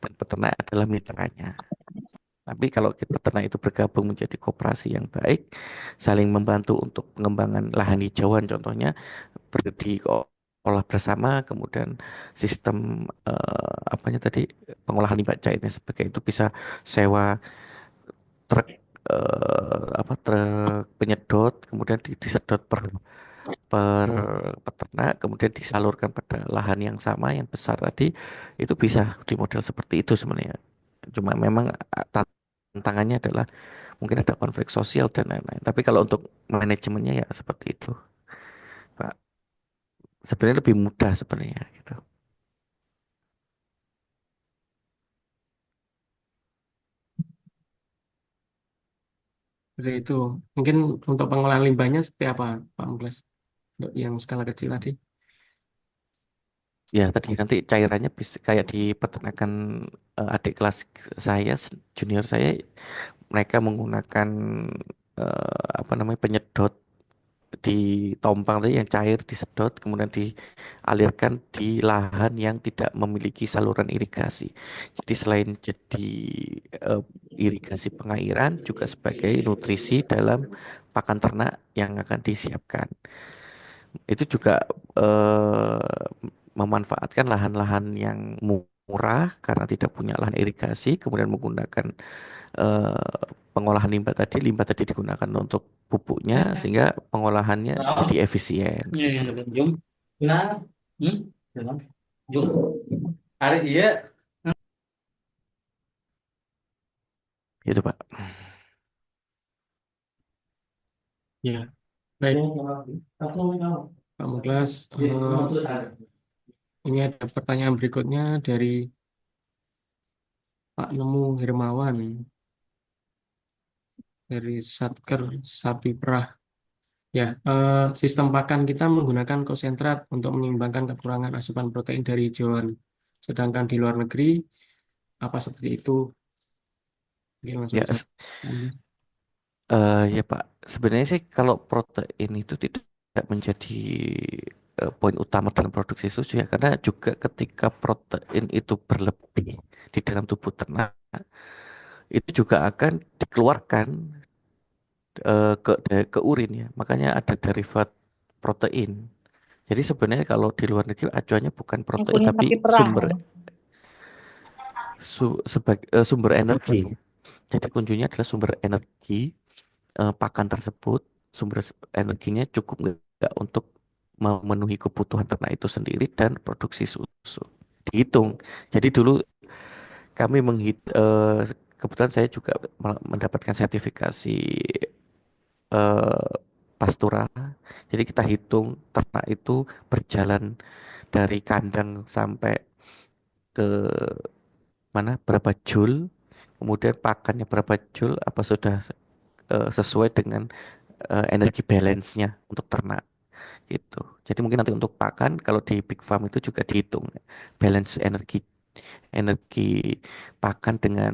E: dan peternak adalah mitranya. Tapi kalau peternak itu bergabung menjadi koperasi yang baik, saling membantu untuk pengembangan lahan hijauan contohnya olah bersama, kemudian sistem apanya tadi pengolahan limbah cairnya sebagai itu bisa sewa truk truk penyedot, kemudian disedot per per peternak kemudian disalurkan pada lahan yang sama yang besar tadi, itu bisa di model seperti itu sebenarnya. Cuma memang tantangannya adalah mungkin ada konflik sosial dan lain-lain. Tapi kalau untuk manajemennya ya seperti itu, Pak. Sebenarnya lebih mudah sebenarnya gitu.
C: Seperti itu. Mungkin untuk pengolahan limbahnya seperti apa, Pak Muklas? Untuk yang skala kecil tadi.
E: Ya tadi nanti cairannya bisa kayak di peternakan adik kelas saya, junior saya, mereka menggunakan apa namanya penyedot di tompang tadi yang cair disedot kemudian dialirkan di lahan yang tidak memiliki saluran irigasi. Jadi selain jadi eh, irigasi pengairan juga sebagai nutrisi dalam pakan ternak yang akan disiapkan. Itu juga memanfaatkan lahan-lahan yang murah karena tidak punya lahan irigasi, kemudian menggunakan pengolahan limbah tadi digunakan untuk pupuknya sehingga pengolahannya jadi efisien.
C: Iya, iya, betul. Jom. Nah, Jalan. Jom. Hari iya.
E: Itu Pak.
C: Ya, baik. Pak Muklas, ini ada pertanyaan berikutnya dari Pak Nemu Hermawan dari Satker Sapi Perah. Ya, sistem pakan kita menggunakan konsentrat untuk menyeimbangkan kekurangan asupan protein dari hijauan. Sedangkan di luar negeri, apa seperti itu? Mungkin langsung
E: Ya,
C: saja. Mas.
E: ya Pak. Sebenarnya sih kalau protein itu tidak menjadi poin utama dalam produksi susu ya, karena juga ketika protein itu berlebih di dalam tubuh ternak, itu juga akan dikeluarkan ke urin ya. Makanya ada derivat protein. Jadi sebenarnya kalau di luar negeri acuannya bukan
D: Yang
E: protein
D: punya
E: tapi
D: sapi perah.
E: sumber energi. Jadi kuncinya adalah sumber energi pakan tersebut. Energinya cukup nggak untuk memenuhi kebutuhan ternak itu sendiri dan produksi susu. Dihitung. Jadi dulu kami kebetulan saya juga mendapatkan sertifikasi eh, Pastura. Jadi kita hitung ternak itu berjalan dari kandang sampai ke mana berapa joule, kemudian pakannya berapa joule, apa sudah sesuai dengan energi balance-nya untuk ternak gitu. Jadi mungkin nanti untuk pakan kalau di big farm itu juga dihitung balance energi energi pakan dengan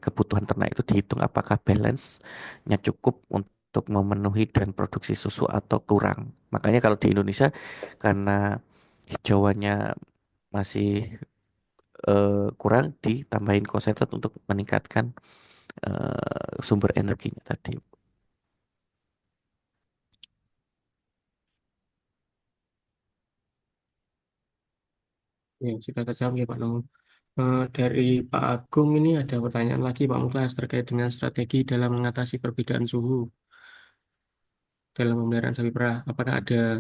E: kebutuhan ternak itu dihitung apakah balance-nya cukup untuk memenuhi dan produksi susu atau kurang. Makanya kalau di Indonesia karena hijauannya masih kurang ditambahin konsentrat untuk meningkatkan sumber energinya tadi.
C: Ya, sudah terjawab ya Pak Nemu. Dari Pak Agung ini ada pertanyaan lagi Pak Muklas terkait dengan strategi dalam mengatasi perbedaan suhu dalam pemeliharaan sapi perah. Apakah ada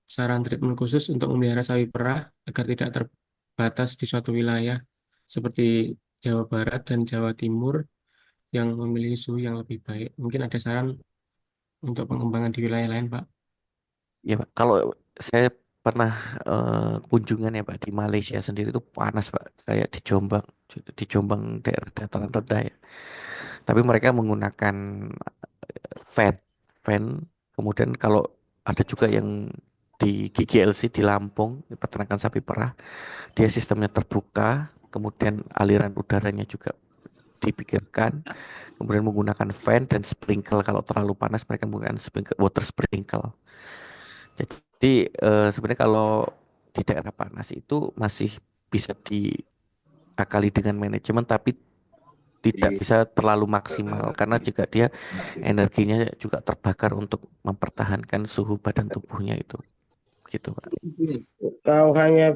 C: saran treatment khusus untuk memelihara sapi perah agar tidak terbatas di suatu wilayah seperti Jawa Barat dan Jawa Timur yang memiliki suhu yang lebih baik? Mungkin ada saran untuk pengembangan di wilayah lain, Pak.
E: Ya Pak, kalau saya pernah kunjungan ya Pak di Malaysia sendiri itu panas Pak, kayak di Jombang daerah dataran rendah ya. Tapi mereka menggunakan fan, fan. Kemudian kalau ada juga yang di GGLC di Lampung, di peternakan sapi perah, dia sistemnya terbuka, kemudian aliran udaranya juga dipikirkan, kemudian menggunakan fan dan sprinkle kalau terlalu panas mereka menggunakan water sprinkle. Jadi sebenarnya kalau di daerah panas itu masih bisa diakali dengan manajemen tapi tidak bisa terlalu maksimal karena juga dia energinya juga terbakar untuk mempertahankan suhu badan tubuhnya itu gitu Pak.
G: Kau hanya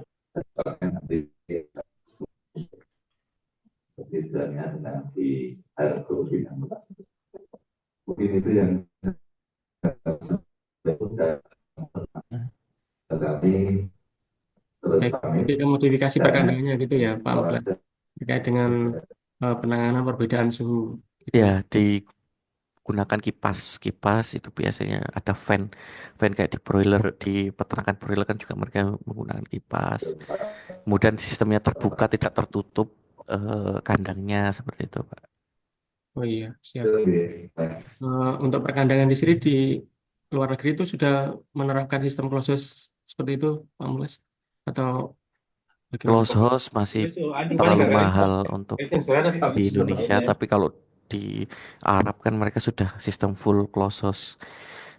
H: mungkin itu yang
C: Baik, jadi ke modifikasi perkandangannya gitu ya, Pak Muklas, terkait dengan penanganan perbedaan suhu gitu.
E: Ya, digunakan kipas. Kipas itu biasanya ada fan. Fan kayak di broiler, di peternakan broiler kan juga mereka menggunakan kipas. Kemudian sistemnya terbuka, tidak tertutup kandangnya seperti itu, Pak.
C: Oh iya, siap. Untuk perkandangan di sini di luar negeri itu sudah menerapkan sistem closed seperti itu, Pak Muklas, atau bagaimana?
E: Close house masih terlalu mahal untuk di Indonesia, tapi kalau di Arab kan mereka sudah sistem full close house.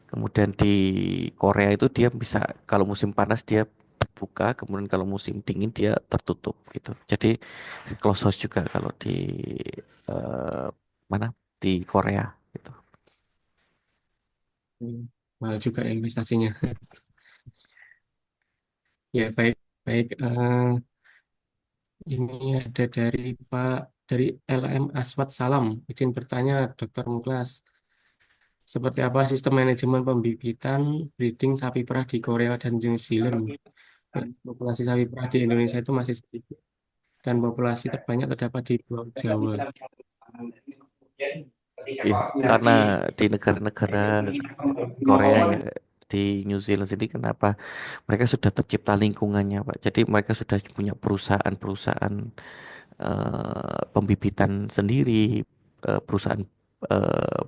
E: Kemudian di Korea itu dia bisa kalau musim panas dia buka, kemudian kalau musim dingin dia tertutup gitu. Jadi close house juga kalau di eh, mana di Korea gitu.
C: Hmm, mahal juga ya investasinya. Ya, baik, baik. Ini ada dari LM Aswad Salam. Izin bertanya, Dr. Muklas, seperti apa sistem manajemen pembibitan breeding sapi perah di Korea dan New Zealand? Populasi sapi perah di Indonesia itu masih sedikit dan populasi terbanyak terdapat di Pulau Jawa.
E: Iya, karena di negara-negara Korea ya di New Zealand sendiri kenapa mereka sudah tercipta lingkungannya Pak. Jadi mereka sudah punya perusahaan-perusahaan pembibitan sendiri, perusahaan eh,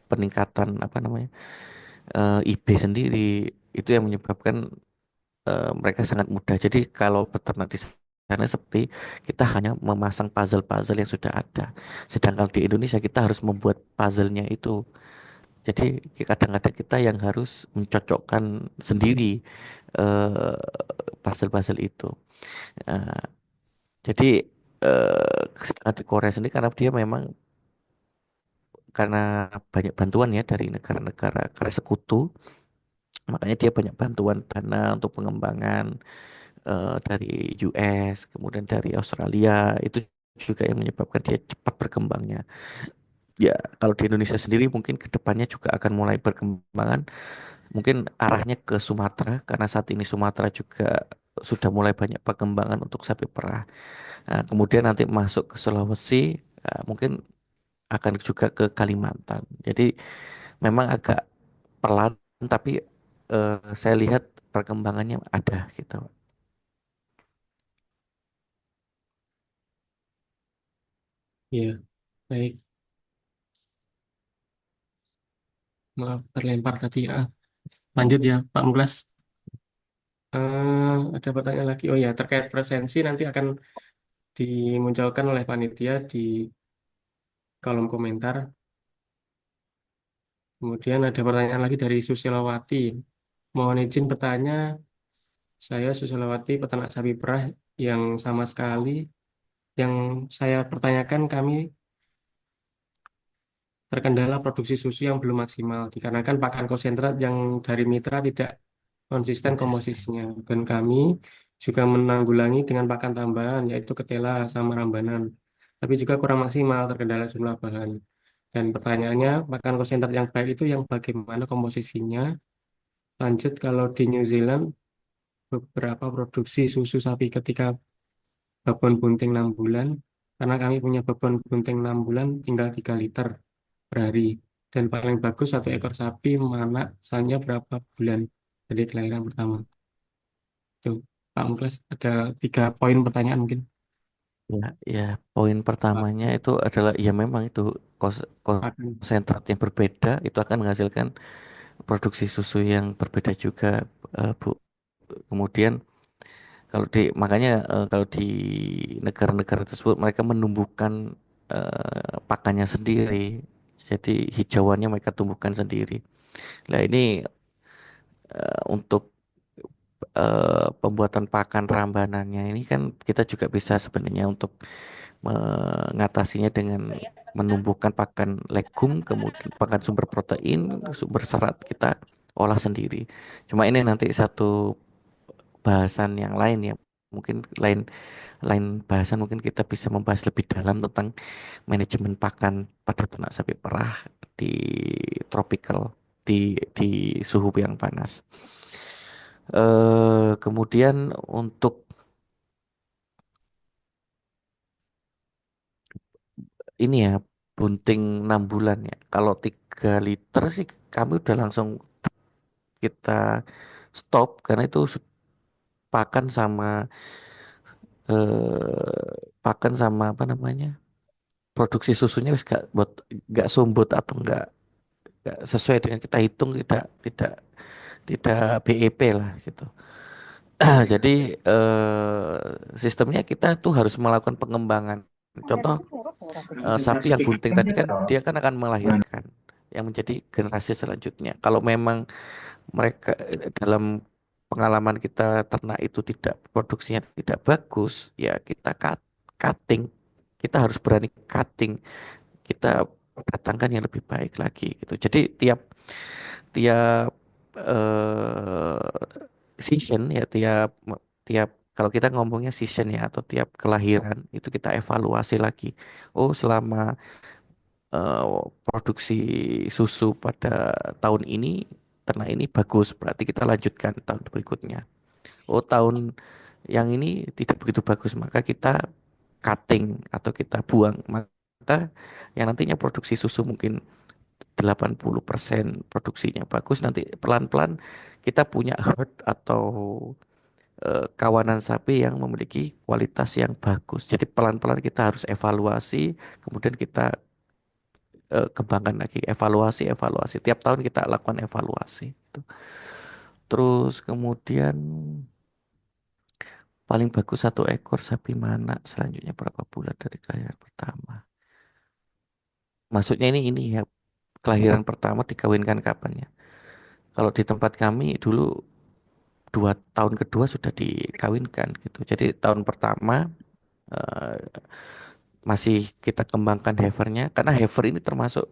E: peningkatan apa namanya IB sendiri itu yang menyebabkan mereka sangat mudah. Jadi kalau peternak di sana seperti kita hanya memasang puzzle-puzzle yang sudah ada. Sedangkan di Indonesia kita harus membuat puzzle-nya itu. Jadi kadang-kadang kita yang harus mencocokkan sendiri eh, puzzle-puzzle itu. Eh, jadi sedangkan di Korea sendiri karena dia memang karena banyak bantuan ya dari negara-negara karena sekutu, makanya dia banyak bantuan dana untuk pengembangan dari US, kemudian dari Australia itu juga yang menyebabkan dia cepat berkembangnya. Ya, kalau di Indonesia sendiri mungkin ke depannya juga akan mulai berkembangan, mungkin arahnya ke Sumatera karena saat ini Sumatera juga sudah mulai banyak pengembangan untuk sapi perah. Nah, kemudian nanti masuk ke Sulawesi, mungkin akan juga ke Kalimantan. Jadi memang agak pelan, tapi saya lihat perkembangannya ada gitu.
C: Iya, baik. Maaf terlempar tadi. Lanjut ya, Pak Muklas. Ada pertanyaan lagi. Oh ya, terkait presensi nanti akan dimunculkan oleh panitia di kolom komentar. Kemudian ada pertanyaan lagi dari Susilawati. Mohon izin bertanya, saya Susilawati, peternak sapi perah yang sama sekali. Yang saya pertanyakan kami terkendala produksi susu yang belum maksimal dikarenakan pakan konsentrat yang dari mitra tidak konsisten komposisinya dan kami juga menanggulangi dengan pakan tambahan yaitu ketela sama rambanan tapi juga kurang maksimal terkendala jumlah bahan dan pertanyaannya pakan konsentrat yang baik itu yang bagaimana komposisinya lanjut kalau di New Zealand beberapa produksi susu sapi ketika babon bunting 6 bulan karena kami punya babon bunting 6 bulan tinggal 3 liter per hari. Dan paling bagus satu ekor sapi mana misalnya berapa bulan dari kelahiran pertama. Itu Pak Muklas ada 3 poin pertanyaan mungkin.
E: Ya, ya, poin pertamanya
C: Pakan,
E: itu adalah ya memang itu
C: pakan.
E: konsentrat yang berbeda itu akan menghasilkan produksi susu yang berbeda juga, Bu. Kemudian kalau di makanya kalau di negara-negara tersebut mereka menumbuhkan pakannya sendiri. Jadi hijauannya mereka tumbuhkan sendiri. Nah, ini untuk pembuatan pakan rambanannya ini kan kita juga bisa sebenarnya untuk mengatasinya dengan menumbuhkan pakan legum, kemudian pakan sumber protein, sumber serat kita olah sendiri. Cuma ini nanti satu bahasan yang lain ya. Mungkin lain lain bahasan mungkin kita bisa membahas lebih dalam tentang manajemen pakan pada ternak sapi perah di tropical di suhu yang panas. Kemudian untuk ini ya, bunting 6 bulan ya. Kalau 3 liter sih kami udah langsung kita stop karena itu pakan sama pakan sama apa namanya, produksi susunya wis gak sumbut atau gak sesuai dengan kita hitung, tidak BEP lah gitu. Jadi sistemnya kita tuh harus melakukan pengembangan. Contoh sapi yang bunting tadi kan dia kan akan melahirkan yang menjadi generasi selanjutnya. Kalau memang mereka dalam pengalaman kita ternak itu tidak, produksinya tidak bagus, ya kita cutting. Kita harus berani cutting. Kita datangkan yang lebih baik lagi gitu. Jadi tiap tiap season ya, tiap kalau kita ngomongnya season ya, atau tiap kelahiran itu kita evaluasi lagi. Oh, selama eh, produksi susu pada tahun ini, ternak ini bagus, berarti kita lanjutkan tahun berikutnya. Oh, tahun yang ini tidak begitu bagus, maka kita cutting atau kita buang. Maka yang nantinya produksi susu mungkin 80% produksinya bagus, nanti pelan-pelan kita punya herd atau kawanan sapi yang memiliki kualitas yang bagus. Jadi pelan-pelan kita harus evaluasi, kemudian kita kembangkan lagi, evaluasi, evaluasi. Tiap tahun kita lakukan evaluasi. Gitu. Terus kemudian paling bagus 1 ekor sapi mana selanjutnya berapa bulan dari kelahiran pertama. Maksudnya ini ya, kelahiran pertama dikawinkan kapan ya? Kalau di tempat kami dulu 2 tahun kedua sudah dikawinkan gitu. Jadi tahun pertama eh, masih kita kembangkan heifernya, karena heifer ini termasuk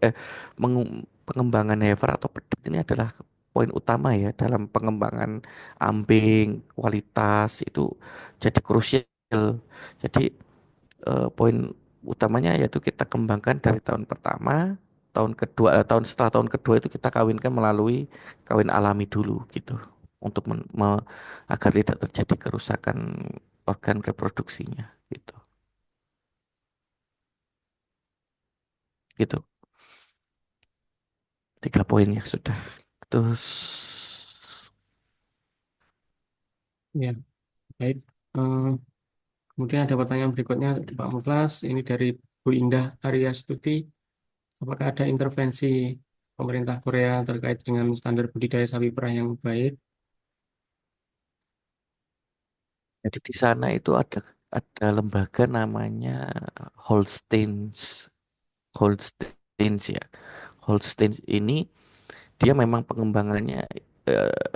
E: pengembangan heifer atau pedit ini adalah poin utama ya dalam pengembangan ambing, kualitas itu jadi krusial. Jadi poin utamanya yaitu kita kembangkan dari tahun pertama, tahun kedua, setelah tahun kedua itu kita kawinkan melalui kawin alami dulu gitu, untuk agar tidak terjadi kerusakan organ reproduksinya gitu. Gitu. 3 poin ya sudah. Terus
C: Ya, baik. Eh, Kemudian ada pertanyaan berikutnya, Pak Muflas. Ini dari Bu Indah Arya Stuti. Apakah ada intervensi pemerintah Korea terkait dengan standar budidaya sapi perah yang baik?
E: jadi di sana itu ada lembaga namanya Holsteins. Holsteins ya. Holsteins ini dia memang pengembangannya eh,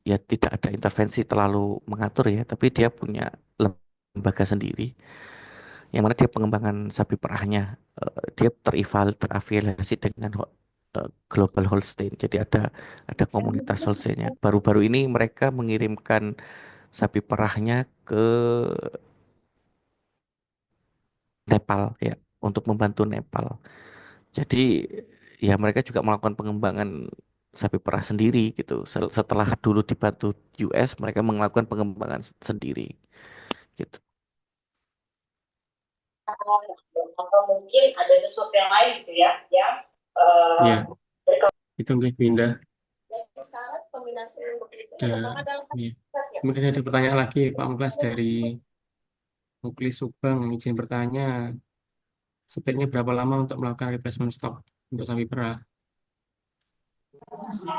E: ya tidak ada intervensi terlalu mengatur ya, tapi dia punya lembaga sendiri yang mana dia pengembangan sapi perahnya, dia terafiliasi dengan Global Holstein. Jadi ada komunitas Holsteinnya. Baru-baru ini mereka mengirimkan sapi perahnya ke Nepal ya, untuk membantu Nepal. Jadi ya mereka juga melakukan pengembangan sapi perah sendiri gitu. Setelah dulu dibantu US, mereka melakukan pengembangan sendiri gitu.
H: Atau mungkin ada sesuatu yang lain gitu ya, yang
C: Ya, itu untuk Bu Indah.
H: syarat kombinasi begitu
C: Dan,
H: adalah
C: ya. Kemudian ada pertanyaan lagi, Pak Muflas, dari Muklis Subang. Izin bertanya, sebaiknya berapa lama untuk melakukan replacement stock untuk sapi perah?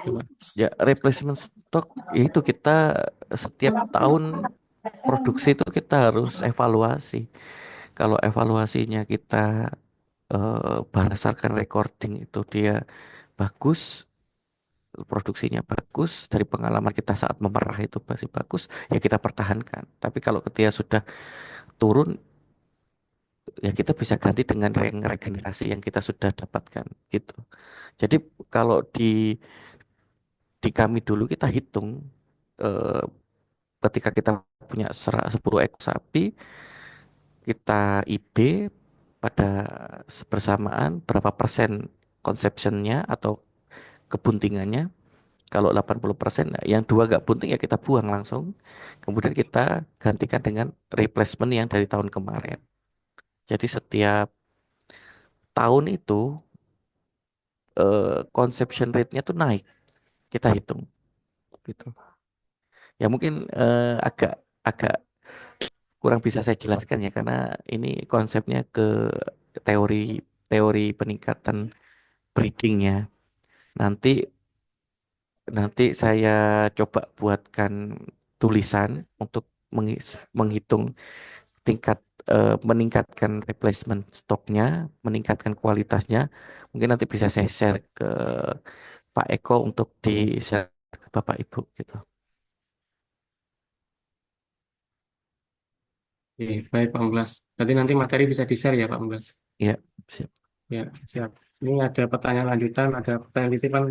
C: Coba.
E: Ya, replacement stock ya itu kita setiap tahun produksi itu kita harus evaluasi. Kalau evaluasinya kita berdasarkan recording itu dia bagus, produksinya bagus, dari pengalaman kita saat memerah itu masih bagus, ya kita pertahankan. Tapi kalau ketika sudah turun, ya kita bisa ganti dengan regenerasi yang kita sudah dapatkan gitu. Jadi kalau di kami dulu kita hitung, eh, ketika kita punya 10 ekor sapi, kita IB pada bersamaan berapa persen conceptionnya atau kebuntingannya. Kalau 80%, nah, yang dua nggak bunting ya kita buang langsung. Kemudian kita gantikan dengan replacement yang dari tahun kemarin. Jadi setiap tahun itu consumption rate-nya tuh naik. Kita hitung gitu. Ya mungkin agak agak kurang bisa saya jelaskan ya karena ini konsepnya ke teori teori peningkatan breedingnya. Nanti nanti saya coba buatkan tulisan untuk menghitung tingkat meningkatkan replacement stoknya, meningkatkan kualitasnya. Mungkin nanti bisa saya share ke Pak Eko untuk di share ke Bapak Ibu gitu.
C: Oke, baik Pak Muklas. Berarti nanti materi bisa di-share ya Pak Muklas.
E: Ya, siap.
C: Ya, siap. Ini ada pertanyaan lanjutan, ada pertanyaan titipan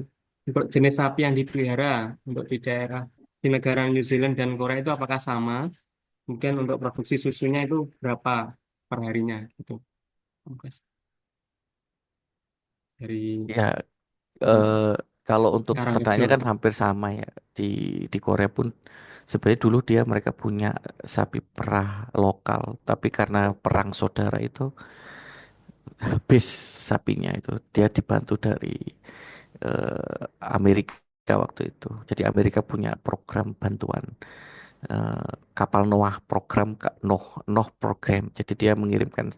C: untuk jenis sapi yang dipelihara untuk di negara New Zealand dan Korea itu apakah sama? Kemudian untuk produksi susunya itu berapa per harinya gitu. Pak Muklas. Dari
E: Ya, eh, kalau untuk
C: Karangrejo.
E: petanya kan hampir sama ya. Di Korea pun sebenarnya dulu mereka punya sapi perah lokal, tapi karena perang saudara itu habis sapinya itu. Dia dibantu dari Amerika waktu itu. Jadi Amerika punya program bantuan kapal Noah program Noah program. Jadi dia mengirimkan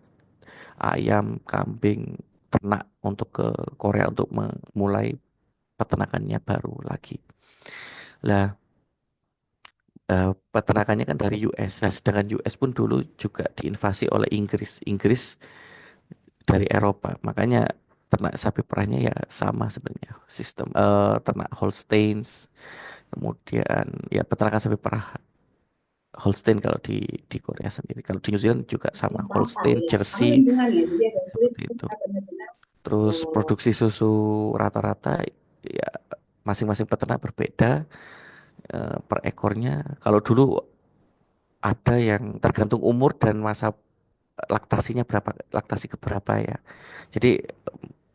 E: ayam, kambing, ternak untuk ke Korea untuk memulai peternakannya baru lagi. Lah, peternakannya kan dari US. Nah, sedangkan US pun dulu juga diinvasi oleh Inggris. Inggris dari Eropa. Makanya ternak sapi perahnya ya sama sebenarnya. Sistem ternak Holsteins, kemudian ya peternakan sapi perah Holstein kalau di Korea sendiri. Kalau di New Zealand juga sama Holstein, Jersey seperti itu. Terus produksi susu rata-rata ya masing-masing peternak berbeda per ekornya. Kalau dulu ada yang tergantung umur dan masa laktasinya berapa, laktasi keberapa ya. Jadi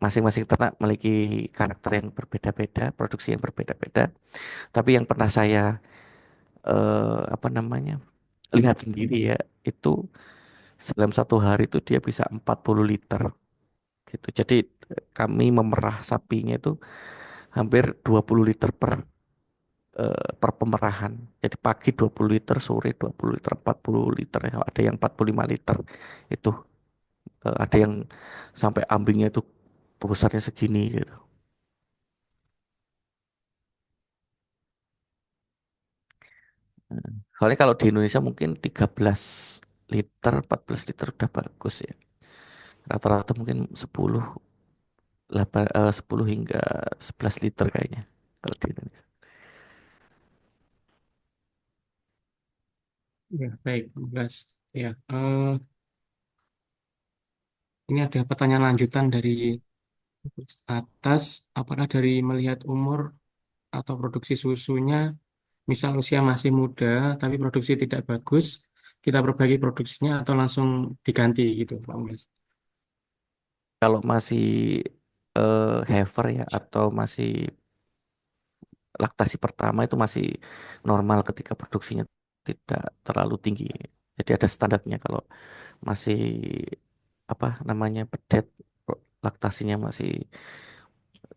E: masing-masing ternak memiliki karakter yang berbeda-beda, produksi yang berbeda-beda. Tapi yang pernah saya apa namanya lihat sendiri ya itu dalam satu hari itu dia bisa 40 liter gitu. Jadi kami memerah sapinya itu hampir 20 liter per pemerahan. Jadi pagi 20 liter, sore 20 liter, 40 liter ya. Ada yang 45 liter. Itu ada yang sampai ambingnya itu besarnya segini gitu. Soalnya kalau di Indonesia mungkin 13 liter, 14 liter udah bagus ya. Rata-rata mungkin 10 hingga 11 liter kayaknya kalau di Indonesia.
C: Ya, baik, Pak Muklas. Ya, ini ada pertanyaan lanjutan dari atas. Apakah dari melihat umur atau produksi susunya, misal usia masih muda tapi produksi tidak bagus, kita perbaiki produksinya atau langsung diganti gitu, Pak Muklas?
E: Kalau masih heifer ya atau masih laktasi pertama itu masih normal ketika produksinya tidak terlalu tinggi. Jadi ada standarnya kalau masih apa namanya pedet laktasinya masih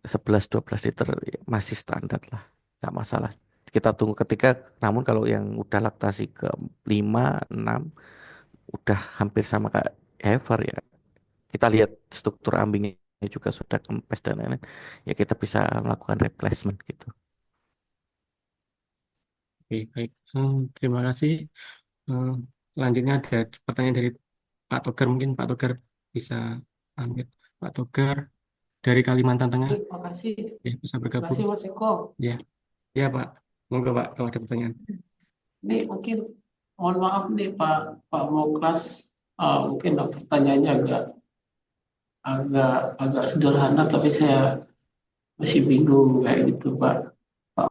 E: 11-12 liter ya masih standar lah, nggak masalah. Kita tunggu ketika, namun kalau yang udah laktasi ke 5, 6 udah hampir sama kayak heifer ya. Kita lihat struktur ambingnya juga sudah kempes dan lain-lain. Ya kita bisa melakukan replacement gitu.
C: Oke, baik. Terima kasih. Hmm, Selanjutnya ada pertanyaan dari Pak Togar. Mungkin Pak Togar bisa ambil. Pak Togar dari Kalimantan Tengah.
I: Terima kasih.
C: Ya, bisa
I: Terima
C: bergabung.
I: kasih Mas Eko.
C: Ya, ya Pak. Monggo Pak, kalau ada pertanyaan.
I: Ini mungkin mohon maaf nih Pak Muklas, mungkin pertanyaannya agak sederhana tapi saya masih bingung kayak gitu Pak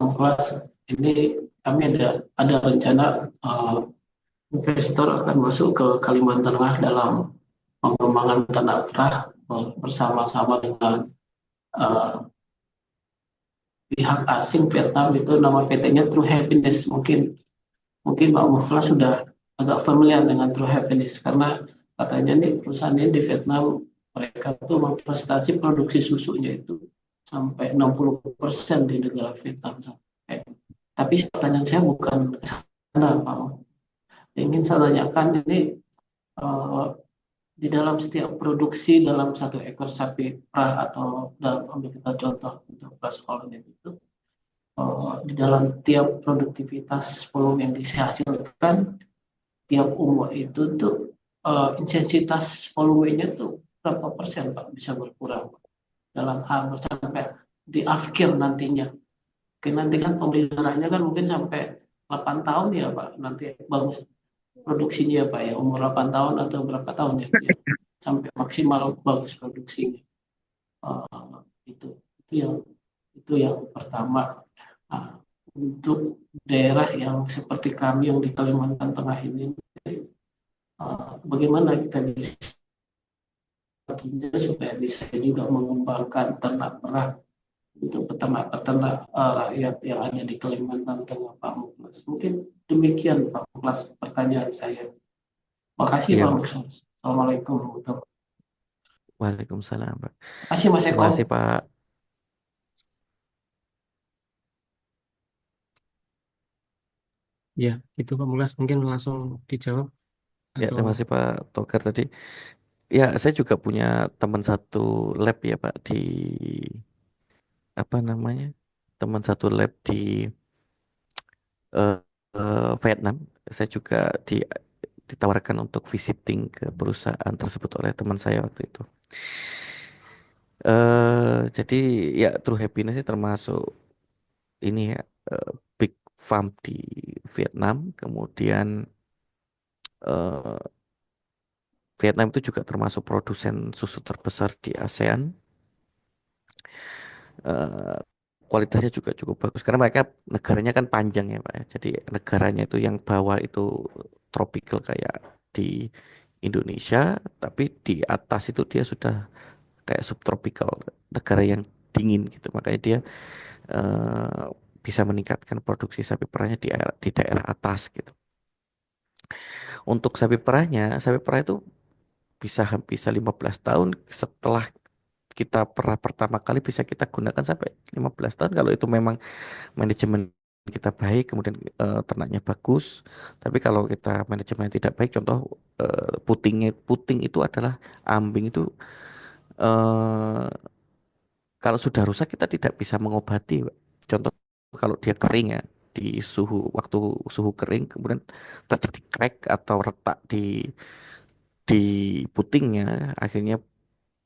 I: Muklas. Ini kami ada rencana investor akan masuk ke Kalimantan Tengah dalam pengembangan ternak perah bersama-sama dengan pihak asing Vietnam itu nama PT-nya True Happiness. Mungkin Pak Mukhlas sudah agak familiar dengan True Happiness karena katanya nih perusahaan ini di Vietnam mereka tuh memfasilitasi produksi susunya itu sampai 60% di negara Vietnam sampai. Tapi pertanyaan saya bukan ke sana, Pak. Ingin saya tanyakan ini eh, di dalam setiap produksi dalam satu ekor sapi perah atau dalam ambil kita contoh untuk beras koloni itu di dalam tiap produktivitas volume yang dihasilkan tiap umur itu tuh intensitas volumenya tuh berapa persen Pak bisa berkurang dalam hal sampai di akhir nantinya. Oke, nanti kan pemeliharaannya kan mungkin sampai 8 tahun ya Pak. Nanti bagus produksinya ya Pak ya, umur 8 tahun atau berapa tahun ya, Pak, ya? Sampai maksimal bagus produksinya. Uh, itu itu yang pertama. Nah, untuk daerah yang seperti kami yang di Kalimantan Tengah ini, bagaimana kita bisa supaya bisa juga mengembangkan ternak perah untuk peternak-peternak rakyat yang ada di Kalimantan Tengah, Pak Muklas. Mungkin demikian Pak Muklas pertanyaan saya. Makasih
E: Iya,
I: Pak
E: Pak.
I: Muklas. Assalamualaikum warahmatullahi wabarakatuh.
E: Waalaikumsalam, Pak.
I: Terima kasih Mas
E: Terima
I: Eko.
E: kasih, Pak.
C: Ya, itu Pak Mulas mungkin langsung dijawab
E: Ya,
C: atau
E: terima kasih Pak Togar tadi. Ya, saya juga punya teman satu lab ya, Pak, di apa namanya? Teman satu lab di eh, Vietnam. Saya juga ditawarkan untuk visiting ke perusahaan tersebut oleh teman saya waktu itu. Jadi ya True Happiness ini termasuk ini ya big farm di Vietnam. Kemudian eh, Vietnam itu juga termasuk produsen susu terbesar di ASEAN. Eh, Kualitasnya juga cukup bagus karena mereka negaranya kan panjang ya Pak ya. Jadi negaranya itu yang bawah itu tropical kayak di Indonesia, tapi di atas itu dia sudah kayak subtropical, negara yang dingin gitu. Makanya dia eh, bisa meningkatkan produksi sapi perahnya di daerah atas gitu. Untuk sapi perah itu bisa 15 tahun setelah kita perah pertama kali bisa kita gunakan sampai 15 tahun kalau itu memang manajemen kita baik, kemudian ternaknya bagus. Tapi kalau kita manajemen tidak baik, contoh puting itu adalah ambing itu eh, kalau sudah rusak kita tidak bisa mengobati, Pak. Contoh kalau dia kering ya di waktu suhu kering, kemudian terjadi crack atau retak di putingnya, akhirnya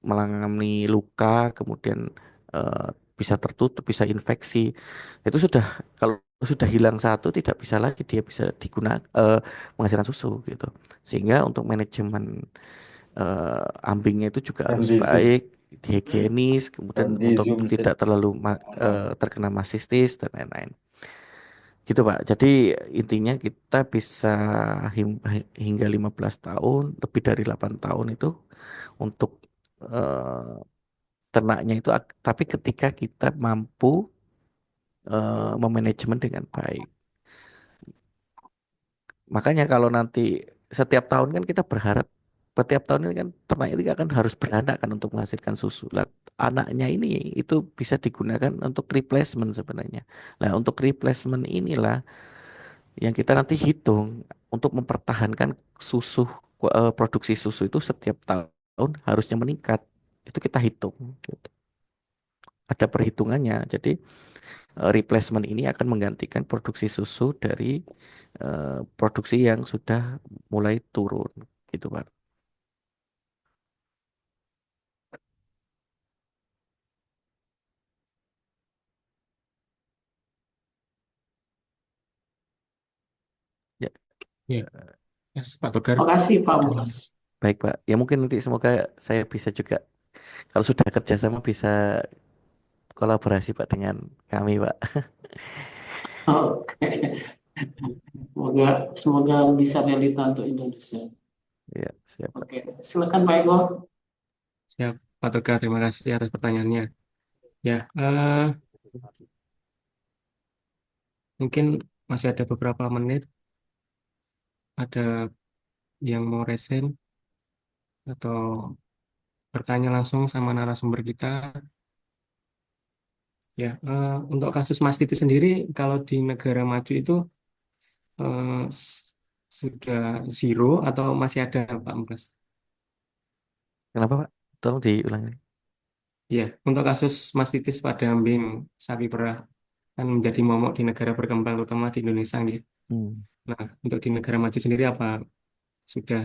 E: mengalami luka, kemudian eh, bisa tertutup, bisa infeksi. Itu sudah kalau sudah hilang satu tidak bisa lagi dia bisa digunakan menghasilkan susu gitu. Sehingga untuk manajemen ambingnya itu juga
J: Dan
E: harus
J: di Zoom,
E: baik, dihigienis, kemudian
J: dan di
E: untuk
J: Zoom sih.
E: tidak terlalu terkena masistis dan lain-lain. Gitu Pak. Jadi intinya kita bisa hingga 15 tahun, lebih dari 8 tahun itu untuk eh, ternaknya itu tapi ketika kita mampu memanajemen dengan baik. Makanya kalau nanti setiap tahun kan kita berharap setiap tahun ini kan ternak itu akan harus beranak kan untuk menghasilkan susu. Lah, anaknya ini itu bisa digunakan untuk replacement sebenarnya. Nah, untuk replacement inilah yang kita nanti hitung untuk mempertahankan susu produksi susu itu setiap tahun harusnya meningkat. Itu kita hitung gitu. Ada perhitungannya. Jadi replacement ini akan menggantikan produksi susu dari produksi yang sudah mulai turun gitu Pak. Ya,
C: ya, yes, Pak Togar.
I: Makasih Pak Muklas.
E: baik Pak. Ya mungkin nanti semoga saya bisa juga kalau sudah kerjasama bisa kolaborasi Pak dengan kami Pak.
I: Oke. Semoga bisa realita untuk Indonesia.
E: Ya, siap Pak.
I: Oke, silakan Pak Eko.
C: Siap, Pak Togar, terima kasih atas pertanyaannya. Ya, Mungkin masih ada beberapa menit. Ada yang mau resen atau bertanya langsung sama narasumber kita. Ya, untuk kasus mastitis sendiri, kalau di negara maju itu sudah zero atau masih ada, Pak Muklas?
E: Kenapa Pak? Tolong diulangi.
C: Ya, untuk kasus mastitis pada kambing sapi perah kan menjadi momok di negara berkembang, terutama di Indonesia nih.
E: Hmm.
C: Nah, untuk di negara maju sendiri apa sudah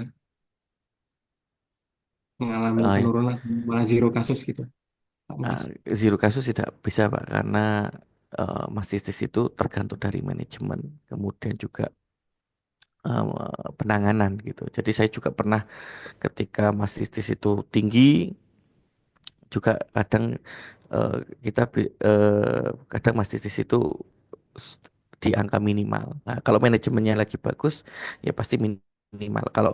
C: mengalami
E: Ah, ya.
C: penurunan malah zero kasus gitu, Pak
E: Ah,
C: Muklas?
E: zero kasus tidak bisa Pak karena mastistis itu tergantung dari manajemen, kemudian juga penanganan gitu. Jadi saya juga pernah ketika mastistis itu tinggi, juga kadang eh, kadang mastistis itu s- di angka minimal. Nah, kalau manajemennya lagi bagus, ya pasti minimal. Kalau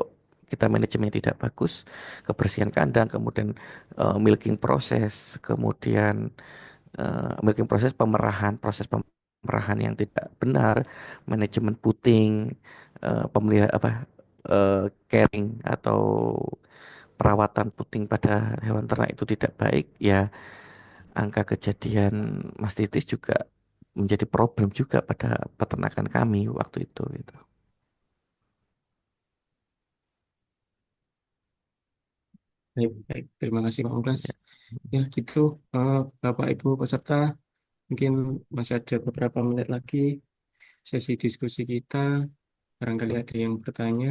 E: kita manajemennya tidak bagus, kebersihan kandang, kemudian milking proses, kemudian milking proses pemerahan yang tidak benar, manajemen puting, pemelihara apa caring atau perawatan puting pada hewan ternak itu tidak baik, ya angka kejadian mastitis juga menjadi problem juga pada peternakan kami waktu itu gitu.
C: Baik, baik. Terima kasih Pak Muklas.
E: Ya.
C: Ya, gitu. Bapak Ibu peserta, mungkin masih ada beberapa menit lagi sesi diskusi kita. Barangkali ada yang bertanya.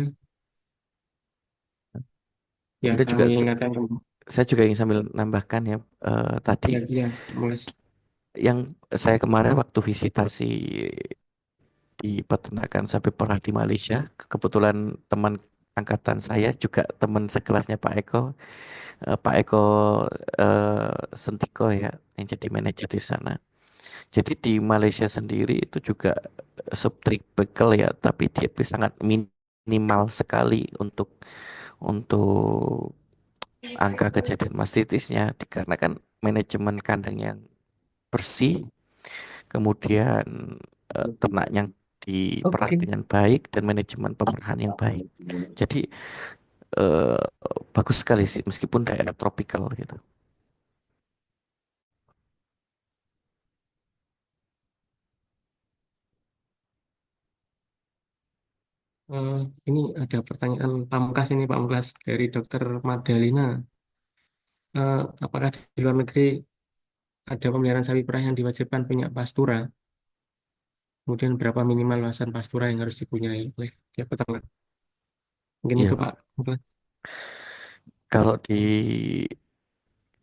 C: Ya,
E: Kemudian juga
C: kami ingatkan
E: saya juga ingin sambil nambahkan ya tadi
C: lagi ya, Pak Muklas.
E: yang saya kemarin waktu visitasi di peternakan sapi perah di Malaysia, kebetulan teman angkatan saya juga teman sekelasnya Pak Eko, Pak Eko Sentiko ya, yang jadi manajer di sana. Jadi di Malaysia sendiri itu juga subtropical ya, tapi dia sangat minimal sekali untuk angka kejadian mastitisnya dikarenakan manajemen kandang yang bersih, kemudian ternak yang diperah
C: Oke.
E: dengan baik dan manajemen pemerahan yang baik. Jadi eh, bagus sekali sih meskipun daerah tropikal gitu.
C: Eh, ini ada pertanyaan pamungkas ini Pak Muklas dari Dokter Madalina. Apakah di luar negeri ada pemeliharaan sapi perah yang diwajibkan punya pastura? Kemudian berapa minimal luasan pastura yang harus dipunyai oleh tiap peternak? Mungkin itu
E: Iya,
C: Pak Muklas.
E: kalau di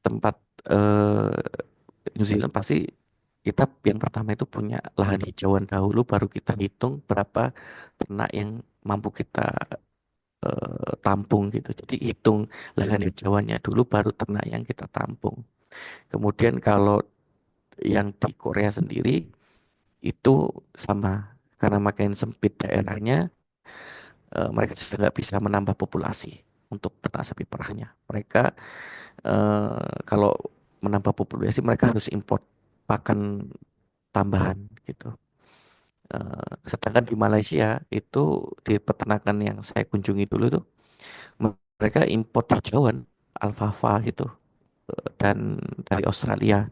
E: tempat eh, New Zealand pasti kita yang pertama itu punya lahan hijauan dahulu, baru kita hitung berapa ternak yang mampu kita tampung gitu. Jadi hitung lahan hijauannya dulu, baru ternak yang kita tampung. Kemudian kalau yang di Korea sendiri itu sama, karena makin sempit daerahnya, mereka sudah nggak bisa menambah populasi untuk ternak sapi perahnya. Mereka kalau menambah populasi mereka harus import pakan tambahan gitu. Sedangkan di Malaysia itu di peternakan yang saya kunjungi dulu tuh mereka import hijauan alfalfa gitu dan dari Australia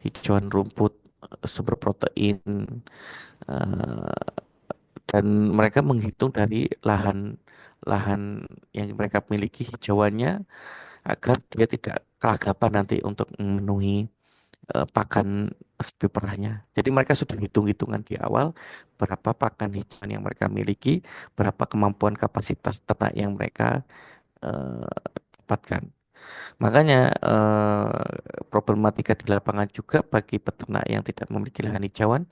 E: hijauan rumput sumber protein eh, dan mereka menghitung dari lahan lahan yang mereka miliki hijauannya agar dia tidak kelagapan nanti untuk memenuhi pakan sapi perahnya. Jadi mereka sudah hitung-hitungan di awal berapa pakan hijauan yang mereka miliki, berapa kemampuan kapasitas ternak yang mereka eh, dapatkan. Makanya problematika di lapangan juga bagi peternak yang tidak memiliki lahan hijauan,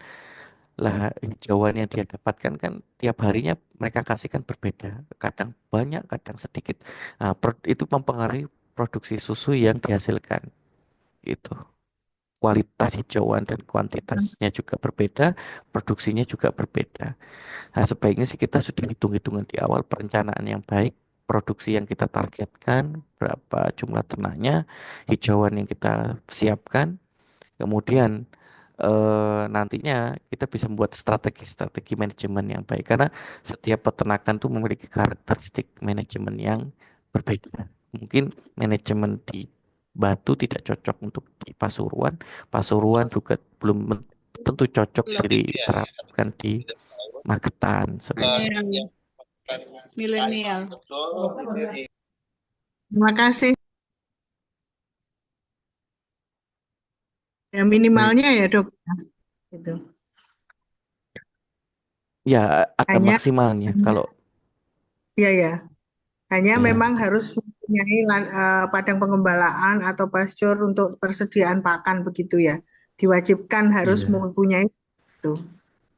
E: lahan hijauan yang dia dapatkan kan tiap harinya mereka kasihkan berbeda, kadang banyak, kadang sedikit. Nah, itu mempengaruhi produksi susu yang dihasilkan. Gitu. Kualitas hijauan dan kuantitasnya juga berbeda, produksinya juga berbeda. Nah, sebaiknya sih kita sudah hitung-hitungan di awal perencanaan yang baik, produksi yang kita targetkan, berapa jumlah ternaknya, hijauan yang kita siapkan, kemudian nantinya kita bisa membuat strategi-strategi manajemen yang baik karena setiap peternakan tuh memiliki karakteristik manajemen yang berbeda. Mungkin manajemen di Batu tidak cocok untuk di Pasuruan, Pasuruan juga belum tentu cocok diterapkan di Magetan seperti itu.
J: Milenial. Terima kasih. Ya
E: Baik.
J: minimalnya ya dok. Gitu.
E: Ya, ada
J: Hanya,
E: maksimalnya kalau
J: ya ya. Hanya
E: ya,
J: memang harus mempunyai padang pengembalaan atau pasture untuk persediaan pakan begitu ya. Diwajibkan harus
E: iya,
J: mempunyai itu.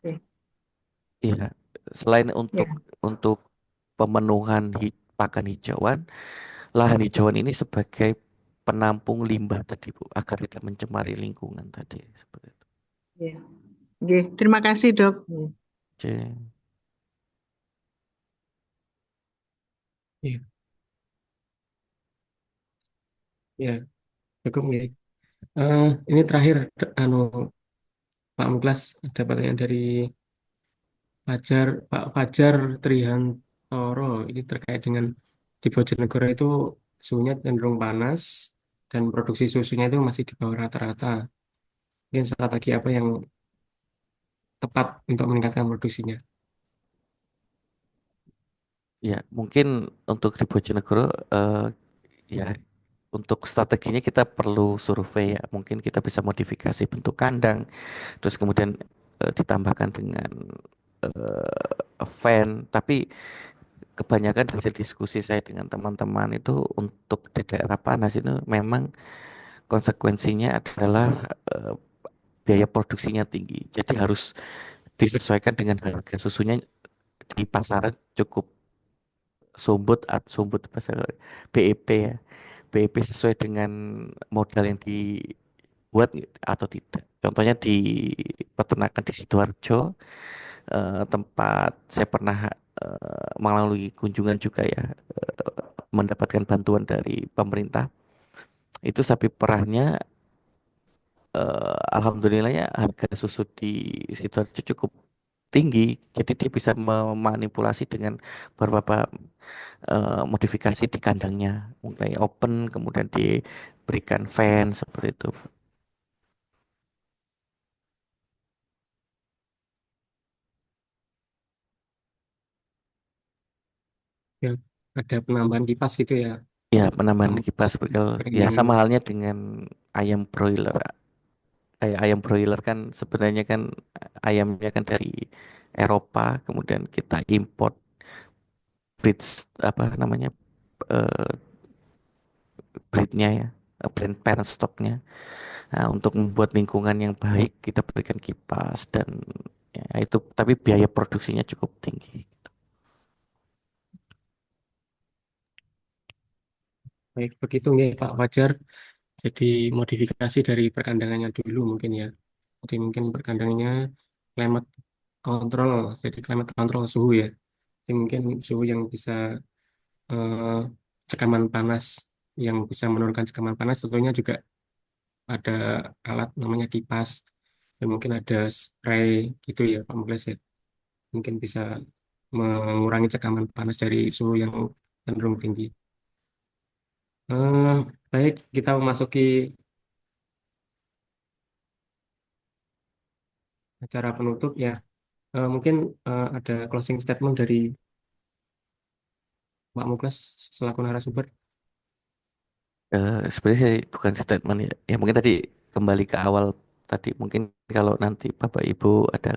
J: Oke.
E: iya. Selain
J: Ya.
E: untuk pemenuhan pakan hijauan, lahan hijauan ini sebagai penampung limbah tadi Bu, agar tidak mencemari lingkungan tadi seperti itu.
J: Ya. Oke. Terima kasih dok.
E: Oke.
C: Iya, ya, cukup ya. Ini terakhir, anu Pak Muklas, ada pertanyaan dari Pak Fajar Trihantoro. Ini terkait dengan di Bojonegoro itu suhunya cenderung panas dan produksi susunya itu masih di bawah rata-rata. Mungkin strategi apa yang tepat untuk meningkatkan produksinya?
E: Ya, mungkin untuk di Bojonegoro ya untuk strateginya kita perlu survei ya. Mungkin kita bisa modifikasi bentuk kandang, terus kemudian ditambahkan dengan fan. Tapi kebanyakan hasil diskusi saya dengan teman-teman itu untuk di daerah panas itu memang konsekuensinya adalah eh, biaya produksinya tinggi. Jadi harus disesuaikan dengan harga susunya di pasaran cukup sumbut bahasa BEP ya. BEP sesuai dengan modal yang dibuat atau tidak. Contohnya di peternakan di Sidoarjo, tempat saya pernah melalui kunjungan juga ya, mendapatkan bantuan dari pemerintah. Itu sapi perahnya, alhamdulillahnya harga susu di Sidoarjo cukup tinggi. Jadi dia bisa memanipulasi dengan beberapa modifikasi di kandangnya, mulai open, kemudian diberikan fan seperti itu.
C: Ya, ada penambahan kipas gitu ya,
E: Ya,
C: Pak
E: penambahan kipas
C: Muklas.
E: ya
C: Perkembangan.
E: sama halnya dengan ayam broiler. Kayak ayam broiler kan sebenarnya kan ayamnya kan dari Eropa, kemudian kita import apa namanya eh, breednya ya, brand parent stocknya. Nah, untuk membuat lingkungan yang baik kita berikan kipas dan ya, itu tapi biaya produksinya cukup tinggi.
C: Baik, begitu nih Pak Fajar. Jadi modifikasi dari perkandangannya dulu mungkin ya. Jadi mungkin perkandangannya climate control, jadi climate control suhu ya. Jadi mungkin suhu yang bisa eh, cekaman panas, yang bisa menurunkan cekaman panas tentunya juga ada alat namanya kipas. Dan mungkin ada spray gitu ya Pak Muklis ya. Mungkin bisa mengurangi cekaman panas dari suhu yang cenderung tinggi. Eh, Baik, kita memasuki acara penutup ya. Mungkin ada closing statement dari Pak Muklas selaku narasumber.
E: Sebenarnya sih bukan statement ya. Ya mungkin tadi kembali ke awal tadi mungkin kalau nanti Bapak Ibu ada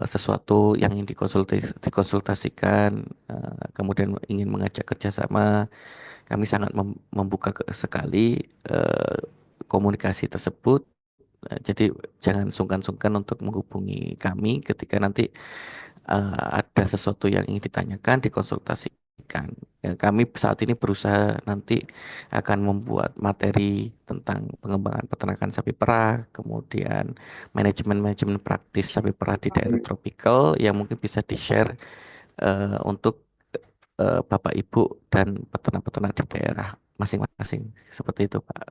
E: sesuatu yang ingin dikonsultasikan, kemudian ingin mengajak kerjasama, kami sangat membuka sekali eh, komunikasi tersebut. Jadi jangan sungkan-sungkan untuk menghubungi kami ketika nanti ada sesuatu yang ingin ditanyakan, dikonsultasikan. Ya, kami saat ini berusaha nanti akan membuat materi tentang pengembangan peternakan sapi perah, kemudian manajemen-manajemen praktis sapi perah di daerah tropikal yang mungkin bisa di-share untuk Bapak Ibu dan peternak-peternak di daerah masing-masing. Seperti itu, Pak.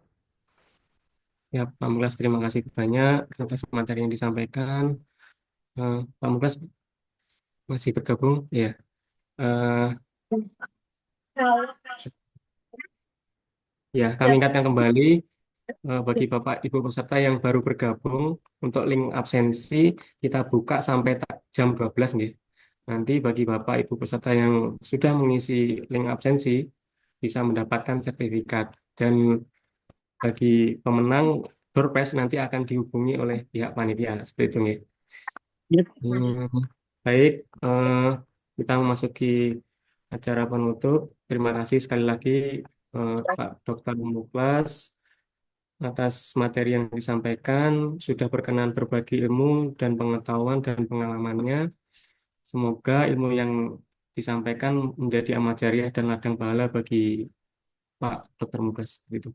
C: Ya, Pak Muklas, terima kasih banyak atas materi yang disampaikan. Pak Muklas masih bergabung? Ya. Eh, ya, kami ingatkan kembali bagi Bapak Ibu peserta yang baru bergabung untuk link absensi kita buka sampai jam 12 nih. Nanti bagi Bapak Ibu peserta yang sudah mengisi link absensi bisa mendapatkan sertifikat, dan bagi pemenang door prize nanti akan dihubungi oleh pihak panitia seperti itu nih. Hmm, baik, kita memasuki acara penutup. Terima kasih sekali lagi Pak Dr. Muklas atas materi yang disampaikan, sudah berkenan berbagi ilmu dan pengetahuan dan pengalamannya. Semoga ilmu yang disampaikan menjadi amal jariah dan ladang pahala bagi Pak Dr. Muklas. Gitu.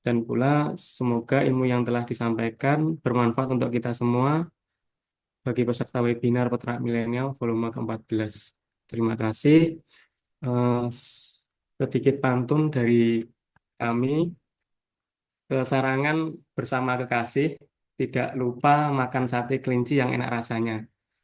C: Dan pula semoga ilmu yang telah disampaikan bermanfaat untuk kita semua bagi peserta webinar Peternak Milenial volume ke-14. Terima kasih. Sedikit pantun dari kami. Kesarangan bersama kekasih, tidak lupa makan sate kelinci yang enak rasanya.